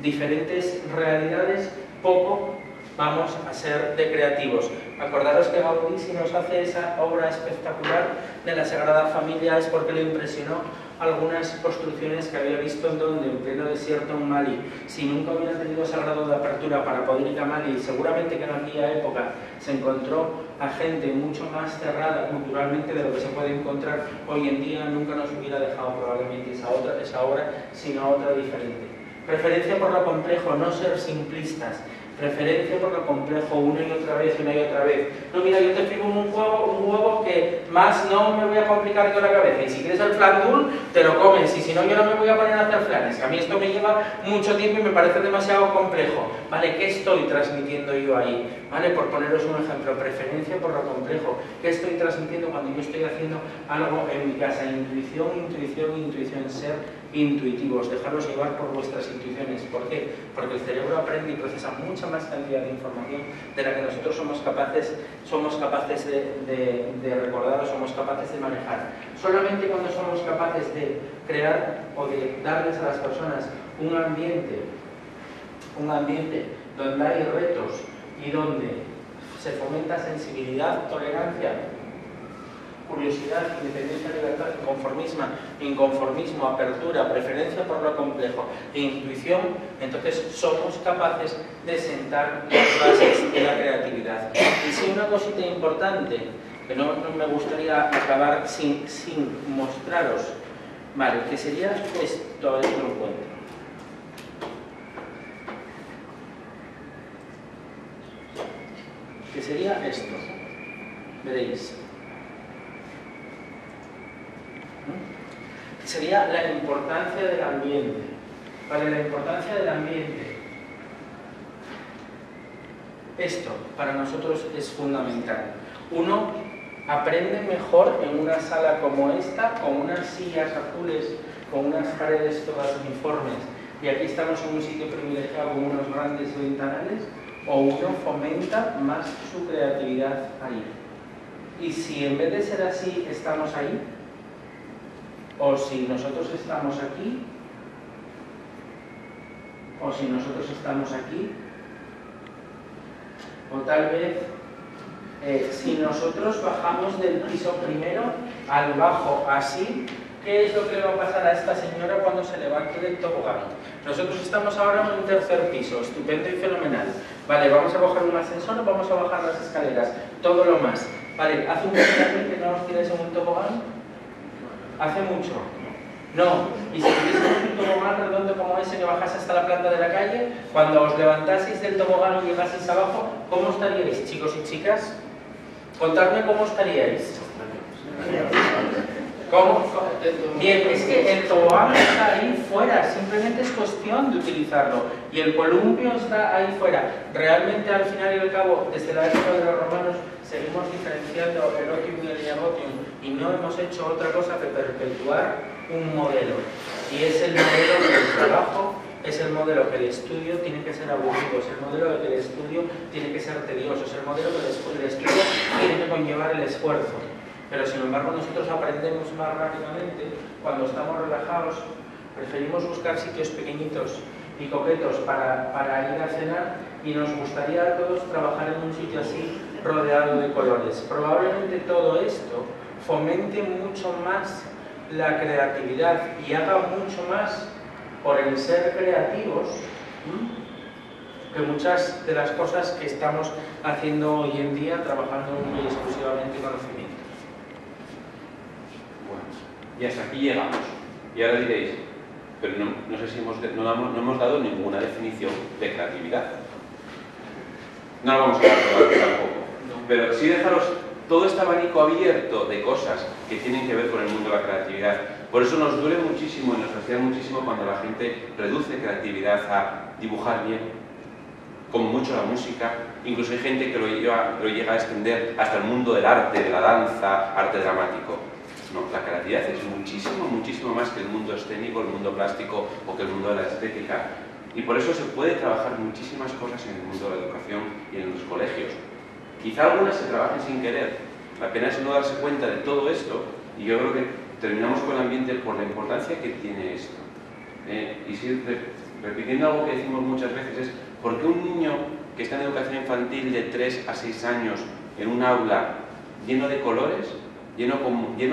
S1: diferentes realidades, poco vamos a ser de creativos. Acordaros que Gaudí, si nos hace esa obra espectacular de la Sagrada Familia, es porque le impresionó algunas construcciones que había visto en pleno desierto en Mali. Si nunca hubiera tenido ese grado de apertura para poder ir a Mali, seguramente que en aquella época se encontró a gente mucho más cerrada culturalmente de lo que se puede encontrar hoy en día, nunca nos hubiera dejado probablemente esa obra, sino otra diferente. Preferencia por lo complejo, no ser simplistas. Preferencia por lo complejo, una y otra vez. No, mira, yo te escribo un huevo que más no me voy a complicar yo la cabeza. Y si quieres el flan dul, te lo comes. Y si no, yo no me voy a poner a hacer flanes. A mí esto me lleva mucho tiempo y me parece demasiado complejo. ¿Vale? ¿Qué estoy transmitiendo yo ahí? ¿Vale? Por poneros un ejemplo, preferencia por lo complejo. ¿Qué estoy transmitiendo cuando yo estoy haciendo algo en mi casa? Intuición. Ser intuitivos, dejaros llevar por vuestras intuiciones. ¿Por qué? Porque el cerebro aprende y procesa mucha mucha más cantidad de información de la que nosotros somos capaces de recordar o somos capaces de manejar. Solamente cuando somos capaces de crear o de darles a las personas un ambiente donde hay retos y donde se fomenta sensibilidad, tolerancia, curiosidad, independencia, libertad, inconformismo, apertura, preferencia por lo complejo e intuición, entonces somos capaces de sentar las bases de la creatividad. Y sí, una cosita importante, que no me gustaría acabar sin mostraros, vale, que sería esto, a ver si lo encuentro. Que sería esto, veréis. Que sería la importancia del ambiente. Vale, la importancia del ambiente. Esto para nosotros es fundamental. Uno aprende mejor en una sala como esta, con unas sillas azules, con unas paredes todas uniformes, y aquí estamos en un sitio privilegiado con unos grandes ventanales, o uno fomenta más su creatividad ahí. Y si en vez de ser así estamos ahí, o si nosotros estamos aquí, o si nosotros estamos aquí, o tal vez si nosotros bajamos del piso primero al bajo así, ¿qué es lo que le va a pasar a esta señora cuando se levante del tobogán? Nosotros estamos ahora en un tercer piso, estupendo y fenomenal. Vale, vamos a coger un ascensor, vamos a bajar las escaleras, todo lo más. Vale, ¿hace mucho tiempo que no os tiráis en un tobogán? ¿Hace mucho? No. Y si tuviésemos un tobogán redondo como ese que bajase hasta la planta de la calle, cuando os levantaseis del tobogán y llegaseis abajo, ¿cómo estaríais, chicos y chicas? Contadme cómo estaríais. ¿Cómo? Bien, es que el tobogán está ahí fuera, simplemente es cuestión de utilizarlo. Y el columpio está ahí fuera. Realmente, al final y al cabo, desde la época de los romanos, seguimos diferenciando el otium y el negotium, y no hemos hecho otra cosa que perpetuar un modelo. Y es el modelo del trabajo, es el modelo que el estudio tiene que ser aburrido, es el modelo que el estudio tiene que ser tedioso, es el modelo que el estudio tiene que conllevar el esfuerzo. Pero sin embargo nosotros aprendemos más rápidamente cuando estamos relajados, preferimos buscar sitios pequeñitos y coquetos para ir a cenar, y nos gustaría a todos trabajar en un sitio así rodeado de colores. Probablemente todo esto fomente mucho más la creatividad y haga mucho más por el ser creativos que muchas de las cosas que estamos haciendo hoy en día trabajando muy exclusivamente conocimiento.
S4: Y hasta aquí llegamos. Y ahora diréis, pero no sé si no hemos dado ninguna definición de creatividad. No la vamos a dar tampoco. Pero sí dejaros todo este abanico abierto de cosas que tienen que ver con el mundo de la creatividad. Por eso nos duele muchísimo y nos fastidia muchísimo cuando la gente reduce creatividad a dibujar bien, como mucho la música. Incluso hay gente que lo llega a extender hasta el mundo del arte, de la danza, arte dramático. No, la creatividad es muchísimo, muchísimo más que el mundo escénico, el mundo plástico o que el mundo de la estética. Y por eso se puede trabajar muchísimas cosas en el mundo de la educación y en los colegios. Quizá algunas se trabajen sin querer. La pena es no darse cuenta de todo esto, y yo creo que terminamos con el ambiente por la importancia que tiene esto. Y si, repitiendo algo que decimos muchas veces, es ¿por qué un niño que está en educación infantil de 3 a 6 años en un aula lleno de colores, lleno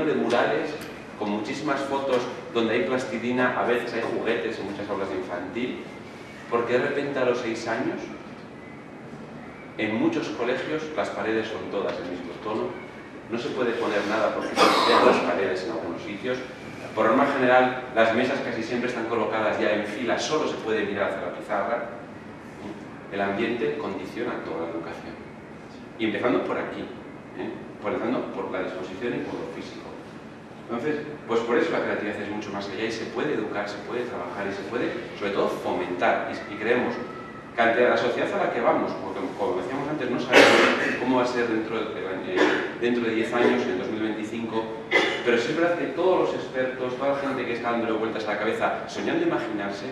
S4: de murales, con muchísimas fotos donde hay plastilina, a veces hay juguetes en muchas aulas de infantil, ¿por qué de repente a los 6 años en muchos colegios las paredes son todas del mismo tono? No se puede poner nada porque se quedan las paredes en algunos sitios. Por norma general, las mesas casi siempre están colocadas ya en fila, solo se puede mirar hacia la pizarra. El ambiente condiciona toda la educación. Y empezando por aquí, empezando por la disposición y por lo físico. Entonces, pues por eso la creatividad es mucho más allá y se puede educar, se puede trabajar y se puede, sobre todo, fomentar. Y creemos que ante la sociedad a la que vamos, porque como decíamos antes, no sabemos cómo va a ser dentro de 10 años, en 2025, pero sí es verdad que todos los expertos, toda la gente que está dándole vueltas a la cabeza, soñando imaginarse,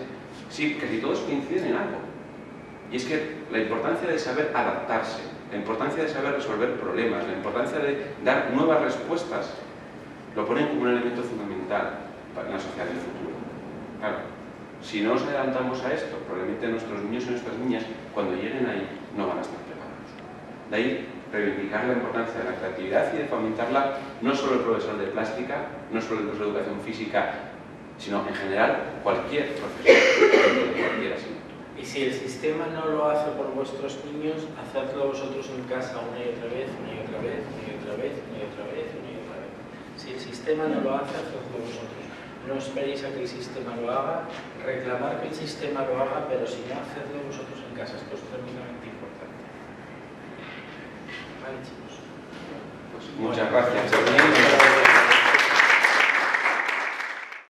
S4: sí, casi todos coinciden en algo. Y es que la importancia de saber adaptarse, la importancia de saber resolver problemas, la importancia de dar nuevas respuestas, lo ponen como un elemento fundamental en la sociedad del futuro. Claro, si no nos adelantamos a esto, probablemente nuestros niños y nuestras niñas, cuando lleguen ahí, no van a estar preparados. De ahí, reivindicar la importancia de la creatividad y de fomentarla, no solo el profesor de plástica, no solo el profesor de educación física, sino en general cualquier profesor de cualquier asignatura.
S1: Y si el sistema no lo hace por vuestros niños, hacedlo vosotros en casa una y otra vez, una y otra vez, una y otra vez, una y otra vez, una y otra vez. Si el sistema no lo hace, hacedlo vosotros. No esperéis a que el sistema lo haga, reclamar que el sistema lo haga, pero si no, hacedlo vosotros en casa. Esto es tremendamente importante. Vale, chicos.
S4: Pues muchas gracias.